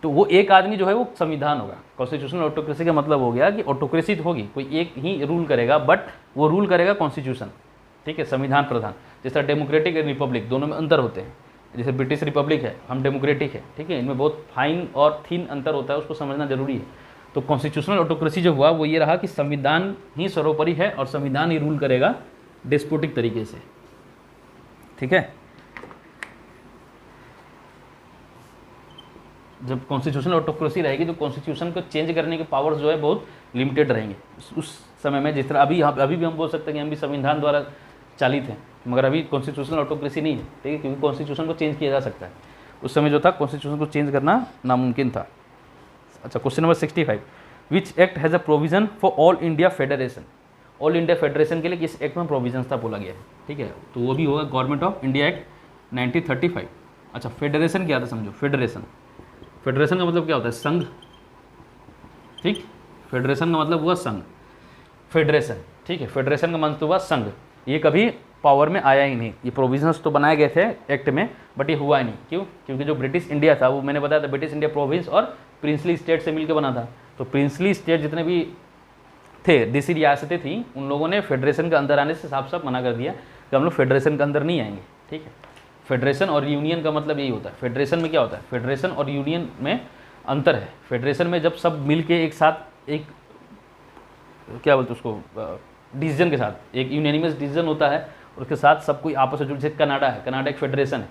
तो वो एक आदमी जो है वो संविधान होगा। कॉन्स्टिट्यूशनल ऑटोक्रेसी का मतलब हो गया कि ऑटोक्रेसी तो होगी, कोई एक ही रूल करेगा, बट वो रूल करेगा कॉन्स्टिट्यूशन, ठीक है, संविधान प्रधान। जैसा डेमोक्रेटिक एंड रिपब्लिक, दोनों में अंतर होते हैं। जैसे ब्रिटिश रिपब्लिक है, हम डेमोक्रेटिक है, ठीक है, इनमें बहुत फाइन और थिन अंतर होता है, उसको समझना जरूरी है। तो कॉन्स्टिट्यूशनल ऑटोक्रेसी जो हुआ वो ये रहा कि संविधान ही सर्वोपरि है और संविधान ही रूल करेगा डेस्पोटिक तरीके से, ठीक है। जब कॉन्स्टिट्यूशनल ऑटोक्रेसी रहेगी तो कॉन्स्टिट्यूशन को चेंज करने के पावर्स जो है बहुत लिमिटेड रहेंगे उस समय में। जिस तरह अभी भी हम बोल सकते हैं कि हम भी संविधान द्वारा चालित हैं, मगर अभी कॉन्स्टिट्यूशनल ऑटोक्रेसी नहीं है, ठीक है, क्योंकि कॉन्स्टिट्यूशन को चेंज किया जा सकता है। उस समय जो था कॉन्स्टिट्यूशन को चेंज करना नामुमकिन था। अच्छा, question number 65, which act has a provision for all India federation? All India federation के लिए किस एक्ट में प्रोविजन था बोला गया है, ठीक है, तो वो भी होगा गवर्नमेंट ऑफ इंडिया एक्ट 1935। अच्छा, फेडरेशन क्या था समझो, फेडरेशन का मतलब क्या होता है? संघ, ठीक, फेडरेशन का मतलब हुआ संघ, फेडरेशन, ठीक है, फेडरेशन का मतलब हुआ संघ। ये कभी पावर में आया ही नहीं। ये प्रोविजंस तो बनाए गए थे एक्ट में, बट ये हुआ ही नहीं। क्यों? क्योंकि जो ब्रिटिश इंडिया था वो मैंने बताया था ब्रिटिश इंडिया प्रोविंस और प्रिंसली स्टेट से मिलकर बना था। तो प्रिंसली स्टेट जितने भी थे, देसी रियासतें थी, उन लोगों ने फेडरेशन के अंदर आने से साफ साफ मना कर दिया कि हम लोग फेडरेशन के अंदर नहीं आएंगे, ठीक है। फेडरेशन और यूनियन का मतलब यही होता है। फेडरेशन में क्या होता है? फेडरेशन और यूनियन में अंतर है। फेडरेशन में जब सब मिल के एक साथ एक क्या बोलते उसको डिसीजन के साथ एक यूनानिमस डिसीजन होता है, और उसके साथ सब कोई आपस में जुड़, जैसे कनाडा है, कनाडा एक फेडरेशन है,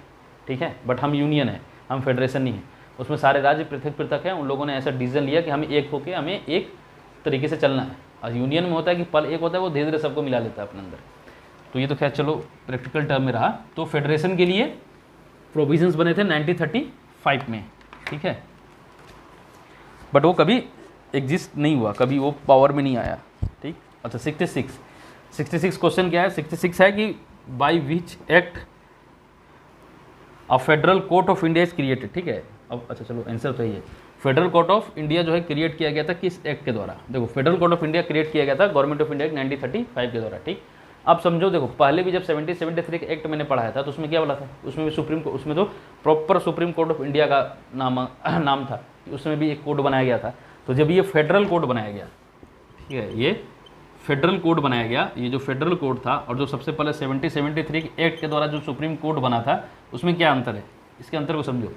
ठीक है, बट हम यूनियन है, हम फेडरेशन नहीं है। उसमें सारे राज्य पृथक पृथक हैं, उन लोगों ने ऐसा डिसीजन लिया कि हमें एक होकर हमें एक तरीके से चलना है। और यूनियन में होता है कि पल एक होता है, वो धीरे धीरे सबको मिला लेता है अपने अंदर। तो ये तो खैर चलो प्रैक्टिकल टर्म में रहा। तो फेडरेशन के लिए प्रोविजंस बने थे 1935 में, ठीक है, बट वो कभी एग्जिस्ट नहीं हुआ, कभी वो पावर में नहीं आया, ठीक। अच्छा, 66 क्वेश्चन क्या है? 66 है कि bye which act a federal court of India is created, ठीक है। अब अच्छा चलो आंसर सही है। फेडरल कोर्ट ऑफ इंडिया जो है क्रिएट किया गया था किस एक्ट के द्वारा? देखो, federal court of India create किया गया था गवर्नमेंट ऑफ इंडिया 1935 के द्वारा, ठीक। अब समझो, देखो पहले भी जब 1773 के एक्ट मैंने पढ़ाया था तो उसमें क्या बोला था? उसमें भी उसमें तो proper supreme court of India का नाम था, उसमें भी एक कोड बनाया गया था। तो जब ये फेडरल कोड बनाया गया, ठीक है, ये फेडरल कोड बनाया गया, ये जो फेडरल कोड था और जो सबसे पहले 1773 के एक्ट के द्वारा जो सुप्रीम कोर्ट बना था, उसमें क्या अंतर है? इसके अंतर को समझो।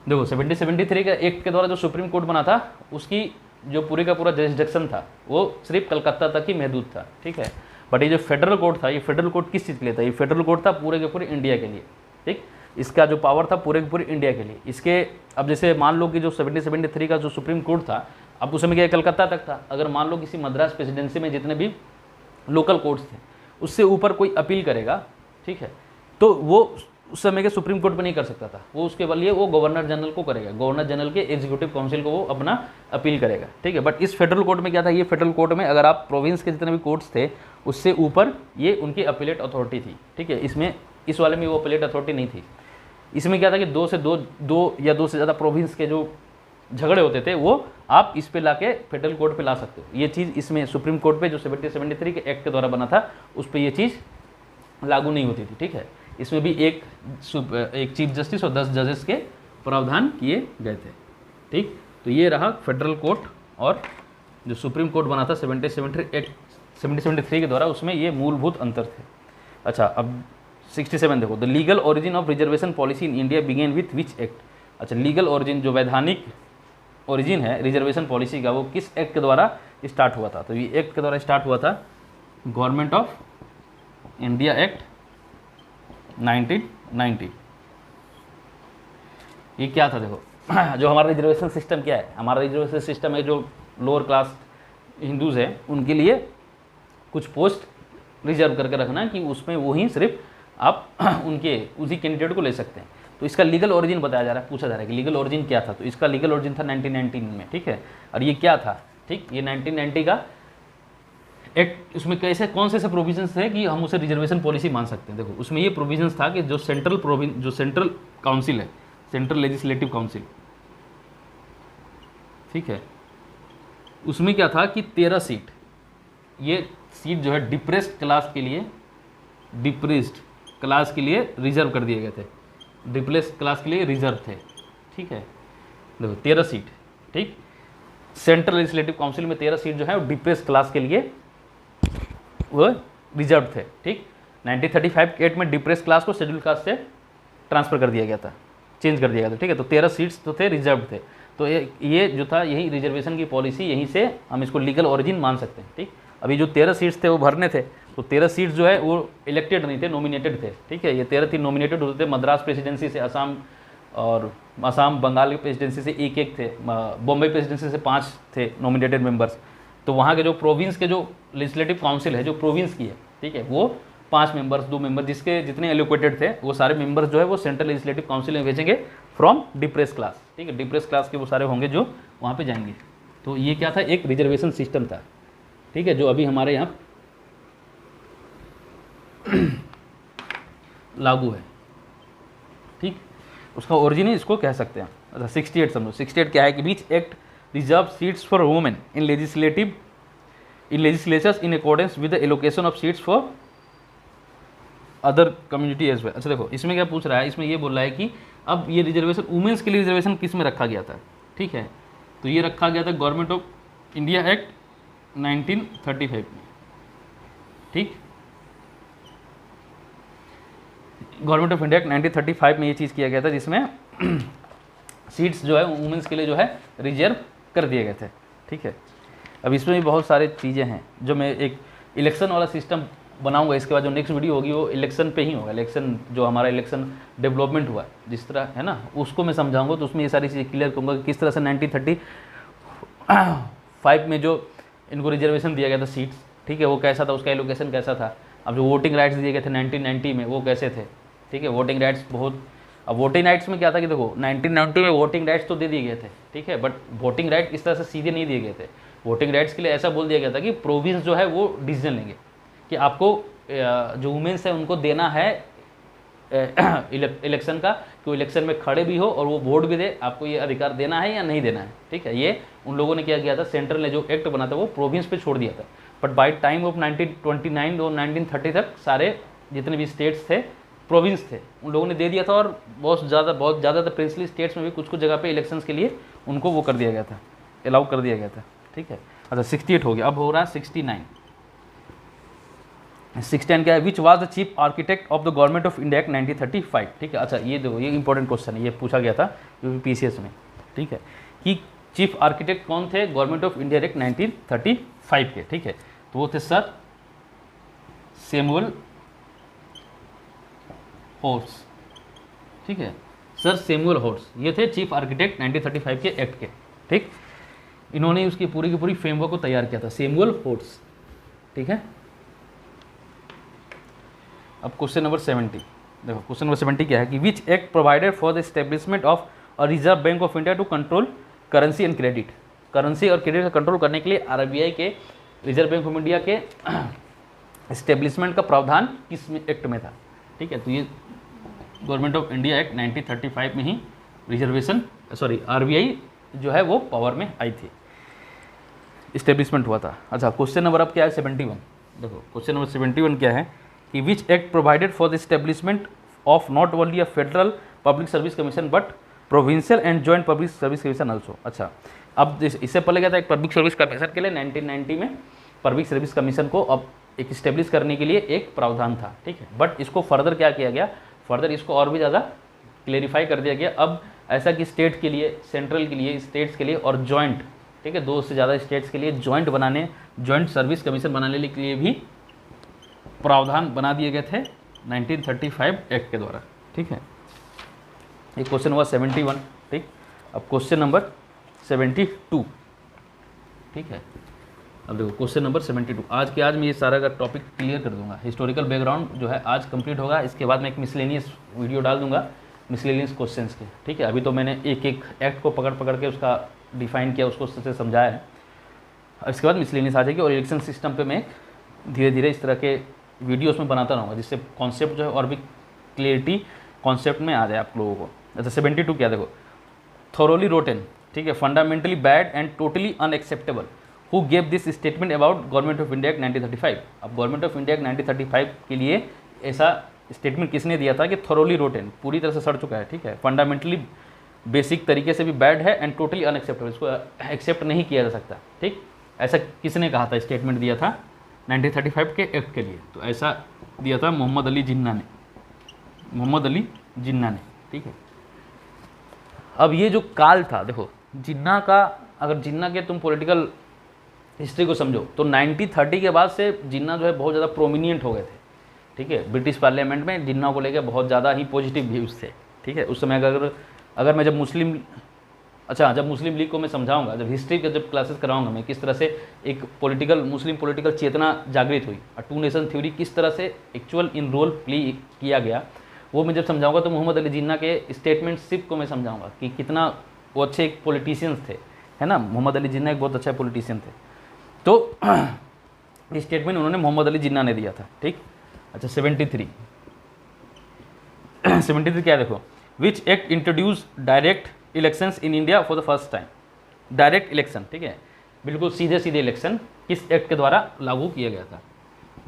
देखो, 1773 के एक्ट के द्वारा जो सुप्रीम कोर्ट बना था, उसकी जो पूरे का पूरा जरिस्डिक्शन था वो सिर्फ कलकत्ता तक ही महदूद था, ठीक है। बट ये जो फेडरल कोर्ट था, ये फेडरल कोर्ट किस चीज़ के लिए था? ये फेडरल कोर्ट था पूरे के पूरे इंडिया के लिए, ठीक। इसका जो पावर था पूरे के पूरे इंडिया के लिए। इसके अब जैसे मान लो कि जो 1773 का जो सुप्रीम कोर्ट था, अब उस समय क्या कलकत्ता तक था। अगर मान लो किसी मद्रास प्रेसिडेंसी में जितने भी लोकल कोर्ट्स थे, उससे ऊपर कोई अपील करेगा, ठीक है, तो वो उस समय के सुप्रीम कोर्ट पे नहीं कर सकता था, वो उसके बदले वो गवर्नर जनरल को करेगा, गवर्नर जनरल के एग्जीक्यूटिव काउंसिल को वो अपना अपील करेगा, ठीक है। बट इस फेडरल कोर्ट में क्या था? ये फेडरल कोर्ट में अगर आप प्रोविंस के जितने भी कोर्ट्स थे उससे ऊपर ये उनकी अपीलेट अथॉरिटी थी, ठीक है। इसमें इस वाले में वो अपीलेट अथॉरिटी नहीं थी। इसमें क्या था कि दो या दो से ज़्यादा प्रोविंस के जो झगड़े होते थे वो आप इस पे लाके फेडरल कोर्ट पे ला सकते हो। ये चीज़ इसमें सुप्रीम कोर्ट पे जो 1773 के एक्ट के द्वारा बना था उस पर ये चीज़ लागू नहीं होती थी, ठीक है। इसमें भी एक चीफ जस्टिस और 10 जजेस के प्रावधान किए गए थे, ठीक। तो ये रहा फेडरल कोर्ट और जो सुप्रीम कोर्ट बना था 1773 के द्वारा, उसमें ये मूलभूत अंतर थे। अच्छा, अब 67 देखो, the legal origin of reservation policy in India began with which act? अच्छा, लीगल ओरिजिन जो वैधानिक ओरिजिन है रिजर्वेशन पॉलिसी का, वो किस एक्ट के द्वारा स्टार्ट हुआ था? तो ये एक्ट के द्वारा स्टार्ट हुआ था गवर्नमेंट ऑफ इंडिया एक्ट 1990। ये क्या था? देखो, जो हमारा रिजर्वेशन सिस्टम क्या है? हमारा रिजर्वेशन सिस्टम है जो लोअर क्लास हिंदूज़ हैं उनके लिए कुछ पोस्ट रिजर्व करके रखना है कि उसमें वही सिर्फ आप उसी कैंडिडेट को ले सकते हैं। तो इसका लीगल ओरिजिन बताया जा रहा है, पूछा जा रहा है कि लीगल ओरिजिन क्या था? तो इसका लीगल ओरिजिन था 1919 में, ठीक है। और ये क्या था? ठीक, ये 1990 का एक्ट उसमें कैसे कौन से ऐसे प्रोविजंस थे कि हम उसे रिजर्वेशन पॉलिसी मान सकते हैं। देखो उसमें ये प्रोविजंस था कि जो सेंट्रल काउंसिल है, सेंट्रल लेजिस्लेटिव काउंसिल, ठीक है, उसमें क्या था कि 13 सीट, ये सीट जो है डिप्रेस्ड क्लास के लिए रिजर्व कर दिए गए थे, डिप्रेस्ड क्लास के लिए रिजर्व थे, ठीक है। देखो 13 सीट, ठीक, सेंट्रल लेजिस्लेटिव काउंसिल में 13 सीट जो है वो डिप्रेस्ड क्लास के लिए वो रिजर्व थे, ठीक। 1935 के एक्ट में डिप्रेस्ड क्लास को शेड्यूल कास्ट से ट्रांसफर कर दिया गया था, चेंज कर दिया गया था, ठीक है। तो 13 सीट्स तो थे रिजर्व थे, तो ये जो था यही रिजर्वेशन की पॉलिसी, यहीं से हम इसको लीगल ओरिजिन मान सकते हैं, ठीक। अभी जो 13 सीट्स थे वो भरने थे, तो 13 सीट्स जो है वो इलेक्टेड नहीं थे, नॉमिनेटेड थे, ठीक है। ये 13 थी नॉमिनेटेड होते थे, मद्रास प्रेसिडेंसी से असम बंगाल की प्रेसिडेंसी से एक थे, बॉम्बे प्रेसिडेंसी से 5 थे नॉमिनेटेड मेंबर्स। तो वहाँ के जो प्रोविंस के जो लेजिस्लेटिव काउंसिल है जो प्रोविंस की है, ठीक है, वो 5 मेंबर्स, 2 मेंबर जिसके जितने एलोकेटेड थे वो सारे मेंबर्स जो है वो सेंट्रल लेजिस्लेटिव काउंसिल में भेजेंगे फ्रॉम डिप्रेस क्लास, ठीक है। डिप्रेस क्लास के वो सारे होंगे जो वहाँ पे जाएंगे। तो ये क्या था, एक रिजर्वेशन सिस्टम था, ठीक है, जो अभी हमारे यहाँ लागू है, ठीक। उसका ओरिजिन इसको कह सकते हैं। अच्छा 68 समझो, 68 क्या है कि which act reserve seats for women in legislatures in accordance with the allocation of seats for other community as well. अच्छा देखो इसमें क्या पूछ रहा है, इसमें ये बोल रहा है कि अब ये रिजर्वेशन वुमेन्स के लिए रिजर्वेशन किस में रखा गया था, ठीक है। तो ये रखा गया था गवर्नमेंट ऑफ इंडिया एक्ट 1935 में, ठीक। गवर्नमेंट ऑफ इंडिया एक्ट 1935 में ये चीज़ किया गया था, जिसमें सीट्स जो है वुमेन्स के लिए जो है रिजर्व कर दिए गए थे, ठीक है। अब इसमें भी बहुत सारी चीज़ें हैं जो मैं एक इलेक्शन वाला सिस्टम बनाऊंगा, इसके बाद जो नेक्स्ट वीडियो होगी वो इलेक्शन पे ही होगा, इलेक्शन जो हमारा इलेक्शन डेवलपमेंट हुआ जिस तरह है ना, उसको मैं समझाऊंगा। तो उसमें ये सारी चीज़ें क्लियर करूँगा कि किस तरह से 1935 में जो इनको रिजर्वेशन दिया गया था सीट्स, ठीक है, वो कैसा था, उसका एलोकेशन कैसा था। अब जो वोटिंग राइट्स दिए गए थे 1990 में वो कैसे थे, ठीक है। वोटिंग राइट्स बहुत, अब वोटिंग राइट्स में क्या था कि देखो 1990 में वोटिंग राइट्स तो दे दिए गए थे, ठीक है, बट वोटिंग राइट इस तरह से सीधे नहीं दिए गए थे। वोटिंग राइट्स के लिए ऐसा बोल दिया गया था कि प्रोविंस जो है वो डिसीजन लेंगे कि आपको जो वुमेन्स है उनको देना है इलेक्शन का, कि वो इलेक्शन में खड़े भी हो और वो वोट भी दे, आपको ये अधिकार देना है या नहीं देना है, ठीक है। ये उन लोगों ने क्या किया था, सेंट्रल ने जो एक्ट बना था वो प्रोविंस पे छोड़ दिया था। बट बाय टाइम ऑफ 1929 और 1930 तक सारे जितने भी स्टेट्स थे प्रोविंस थे, उन लोगों ने दे दिया था। और बहुत ज़्यादा तो प्रिंसली स्टेट्स में भी कुछ जगह पे इलेक्शंस के लिए उनको वो कर दिया गया था, अलाउ कर दिया गया था, ठीक है। अच्छा 68 हो गया, अब हो रहा है 69 क्या है, which was the chief architect of the government of India act 1935, ठीक है। अच्छा ये देखो ये इंपॉर्टेंट क्वेश्चन है, ये पूछा गया था यूपीपीसीएस में, ठीक है, कि चीफ आर्किटेक्ट कौन थे गवर्नमेंट ऑफ इंडिया एक्ट 1935 के, ठीक है। तो वो थे सर सैमुअल हॉर्स, ठीक है, सर सैमुअल हॉर्स, ये थे चीफ आर्किटेक्ट 1935 के एक्ट के, ठीक। इन्होंने उसकी पूरी की पूरी फ्रेमवर्क को तैयार किया था, सैमुअल हॉर्स, ठीक है। अब क्वेश्चन नंबर 70 देखो, क्वेश्चन नंबर 70 क्या है कि which act provided for the establishment of a reserve bank of India to control currency and credit. Currency और क्रेडिट का कंट्रोल करने के लिए आरबीआई के, रिजर्व बैंक ऑफ इंडिया के एस्टेब्लिशमेंट का प्रावधान किस एक्ट में था, ठीक है। तो ये गवर्नमेंट ऑफ इंडिया एक्ट 1935 में ही रिजर्वेशन आरबीआई जो है वो पावर में आई थी, इस्टेब्लिशमेंट हुआ था। अच्छा क्वेश्चन नंबर अब क्या है 71, देखो क्वेश्चन नंबर 71 क्या है कि which act provided for the establishment of not only a federal public service commission but provincial and joint public service commission also. अच्छा अब इससे पहले क्या था, एक पब्लिक सर्विस कमीशन के लिए 1990 में पब्लिक सर्विस कमीशन को अब एक इस्टेब्लिश करने के लिए एक प्रावधान था, ठीक है। बट इसको फर्दर क्या किया गया, फर्दर इसको और भी ज़्यादा क्लेरिफाई कर दिया गया। अब ऐसा कि स्टेट के लिए, सेंट्रल के लिए, स्टेट्स के लिए और जॉइंट, ठीक है, 2 से ज़्यादा स्टेट्स के लिए जॉइंट सर्विस कमीशन बनाने के लिए भी प्रावधान बना दिए गए थे 1935 एक्ट के द्वारा, ठीक है। ये क्वेश्चन नंबर 71, ठीक। अब क्वेश्चन नंबर 72, ठीक है। अब देखो क्वेश्चन नंबर 72, आज मैं ये सारा का टॉपिक क्लियर कर दूंगा। हिस्टोरिकल बैकग्राउंड जो है आज कंप्लीट होगा, इसके बाद मैं एक मिसलेनियस वीडियो डाल दूंगा मिसलेनियस क्वेश्चंस के, ठीक है। अभी तो मैंने एक एक एक्ट को पकड़ के उसका डिफाइन किया, उसको उससे समझाया है। इसके बाद मिसलेनियस आ जाएगी और इलेक्शन सिस्टम पे मैं एक धीरे धीरे इस तरह के वीडियोस में बनाता रहूँगा, जिससे कॉन्सेप्ट जो है और भी क्लियरिटी कॉन्सेप्ट में आ जाए आप लोगों को। अच्छा 72 क्या देखो, थोरोली रोटेन, ठीक है, fundamentally bad and totally unacceptable, who gave this statement about government of India act 1935। अब गवर्नमेंट ऑफ इंडिया एक्ट 1935 के लिए ऐसा स्टेटमेंट किसने दिया था कि थोरोली रोटेन, पूरी तरह से सड़ चुका है, ठीक है, फंडामेंटली बेसिक तरीके से भी बैड है एंड टोटली अनएक्सेप्टेबल, इसको एक्सेप्ट नहीं किया जा सकता, ठीक। ऐसा किसने कहा था, स्टेटमेंट दिया था 1935 के एक्ट के लिए, तो ऐसा दिया था मोहम्मद अली जिन्ना ने, मोहम्मद अली जिन्ना ने, ठीक है। अब ये जो काल था, देखो जिन्ना का, अगर जिन्ना के तुम पॉलिटिकल हिस्ट्री को समझो तो 1930 के बाद से जिन्ना जो है बहुत ज़्यादा प्रोमिनिएंट हो गए थे, ठीक है। ब्रिटिश पार्लियामेंट में जिन्ना को लेकर बहुत ज़्यादा ही पॉजिटिव व्यूज़ थे, ठीक है। उस समय अगर मैं जब मुस्लिम लीग को मैं समझाऊंगा, जब हिस्ट्री का जब क्लासेस कराऊंगा मैं, किस तरह से एक मुस्लिम पॉलिटिकल चेतना जागृत हुई और टू नेशन थ्योरी किस तरह से एक्चुअल इन रोल प्ले किया गया, वो मैं जब समझाऊंगा तो मोहम्मद अली जिन्ना के स्टेटमेंटशिप को मैं समझाऊंगा कि कितना वो अच्छे एक पॉलिटिशियंस थे, है ना। मोहम्मद अली जिन्ना एक बहुत अच्छा पॉलिटिशियन थे, तो ये स्टेटमेंट उन्होंने मोहम्मद अली जिन्ना ने दिया था, ठीक। अच्छा 73 क्या देखो, which act introduce direct elections in India for the first time. Direct election, ठीक है, बिल्कुल सीधे सीधे इलेक्शन किस एक्ट के द्वारा लागू किया गया था,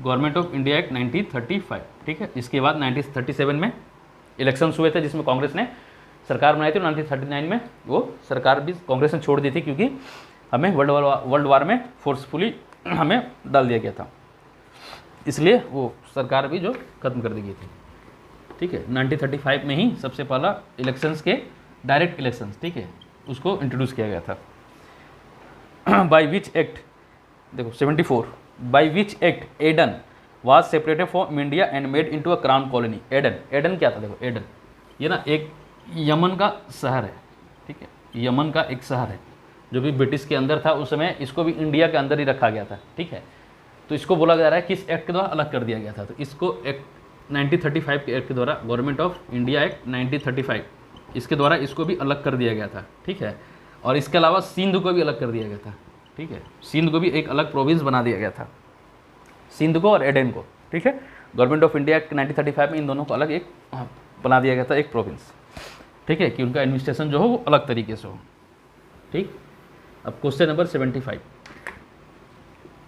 गवर्नमेंट ऑफ इंडिया एक्ट 1935, ठीक है। इसके बाद 1937 में इलेक्शंस हुए थे जिसमें कांग्रेस ने सरकार बनाई थी, 1939 में वो सरकार भी कांग्रेस ने छोड़ दी थी क्योंकि हमें वर्ल्ड वार में फोर्सफुली हमें डाल दिया गया था, इसलिए वो सरकार भी जो खत्म कर दी गई थी, ठीक है। 1935 में ही सबसे पहला इलेक्शंस के डायरेक्ट इलेक्शंस, ठीक है, उसको इंट्रोड्यूस किया गया था। बाय विच एक्ट, देखो 74, by which act Aden was separated from India and made into a crown colony. Aden क्या था, देखो एडन ये ना एक यमन का शहर है, ठीक है, यमन का एक शहर है जो भी ब्रिटिश के अंदर था उस समय, इसको भी इंडिया के अंदर ही रखा गया था, ठीक है। तो इसको बोला जा रहा है किस एक्ट के द्वारा अलग कर दिया गया था, तो इसको एक्ट 1935 के एक्ट के द्वारा, गवर्नमेंट ऑफ इंडिया एक्ट 1935, इसके द्वारा इसको भी अलग कर दिया गया था, ठीक है। और इसके अलावा सिंध को भी अलग कर दिया गया था, ठीक है, सिंध को भी एक अलग प्रोविंस बना दिया गया था, सिंध को और एडन को, ठीक है। गवर्नमेंट ऑफ इंडिया एक्ट 1935 में इन दोनों को अलग एक बना दिया गया था, एक प्रोविंस, ठीक है, कि उनका एडमिनिस्ट्रेशन जो हो वो अलग तरीके से हो, ठीक। अब क्वेश्चन नंबर 75,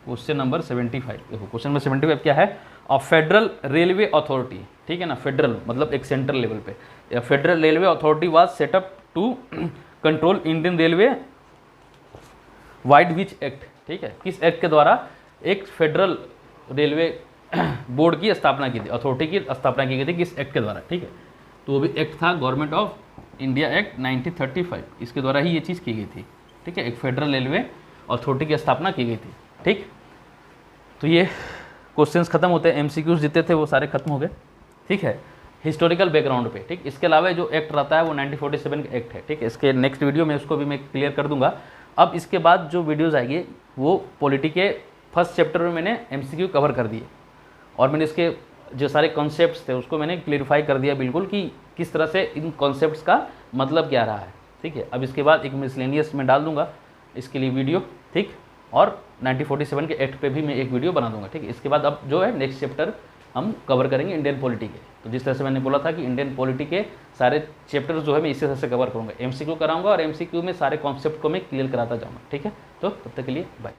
क्वेश्चन नंबर 75 देखो, क्वेश्चन नंबर 75 क्या है, अ फेडरल रेलवे अथॉरिटी, ठीक है ना, फेडरल मतलब एक सेंट्रल लेवल पे, federal railway authority was set up to control Indian railway wide which act, ठीक है, किस एक्ट के द्वारा एक फेडरल रेलवे बोर्ड की स्थापना की थी, अथॉरिटी की स्थापना की गई थी, किस एक्ट के द्वारा, ठीक है। तो वो भी एक्ट था गवर्नमेंट ऑफ इंडिया एक्ट 1935, इसके द्वारा ही ये चीज़ की गई थी, ठीक है, एक फेडरल रेलवे अथॉरिटी की स्थापना की गई थी, ठीक। तो ये क्वेश्चंस खत्म होते हैं, एमसीक्यूज जितने थे वो सारे खत्म हो गए, ठीक है, हिस्टोरिकल बैकग्राउंड पे, ठीक। इसके अलावा जो एक्ट रहता है वो 1947 का एक्ट है, ठीक है, इसके नेक्स्ट वीडियो में उसको भी मैं क्लियर कर दूंगा। अब इसके बाद जो वीडियोज़ आएगी वो पॉलिटी के फर्स्ट चैप्टर में मैंने एमसीक्यू कवर कर दिए और मैंने इसके जो सारे कॉन्सेप्ट्स थे उसको मैंने क्लियरिफाई कर दिया बिल्कुल कि किस तरह से इन कॉन्सेप्ट्स का मतलब क्या रहा है, ठीक है। अब इसके बाद एक मिसलेनियस में डाल दूंगा इसके लिए वीडियो, ठीक, और 1947 के एक्ट पे भी मैं एक वीडियो बना दूंगा, ठीक है। इसके बाद अब जो है नेक्स्ट चैप्टर हम कवर करेंगे इंडियन पॉलिटी के। तो जिस तरह से मैंने बोला था कि इंडियन पॉलिटी के सारे चैप्टर जो है मैं इसी तरह से कवर करूँगा, एमसीक्यू कराऊंगा और एमसीक्यू में सारे कॉन्सेप्ट को मैं क्लियर कराता जाऊँगा, ठीक है। तो तब तक के लिए बाय।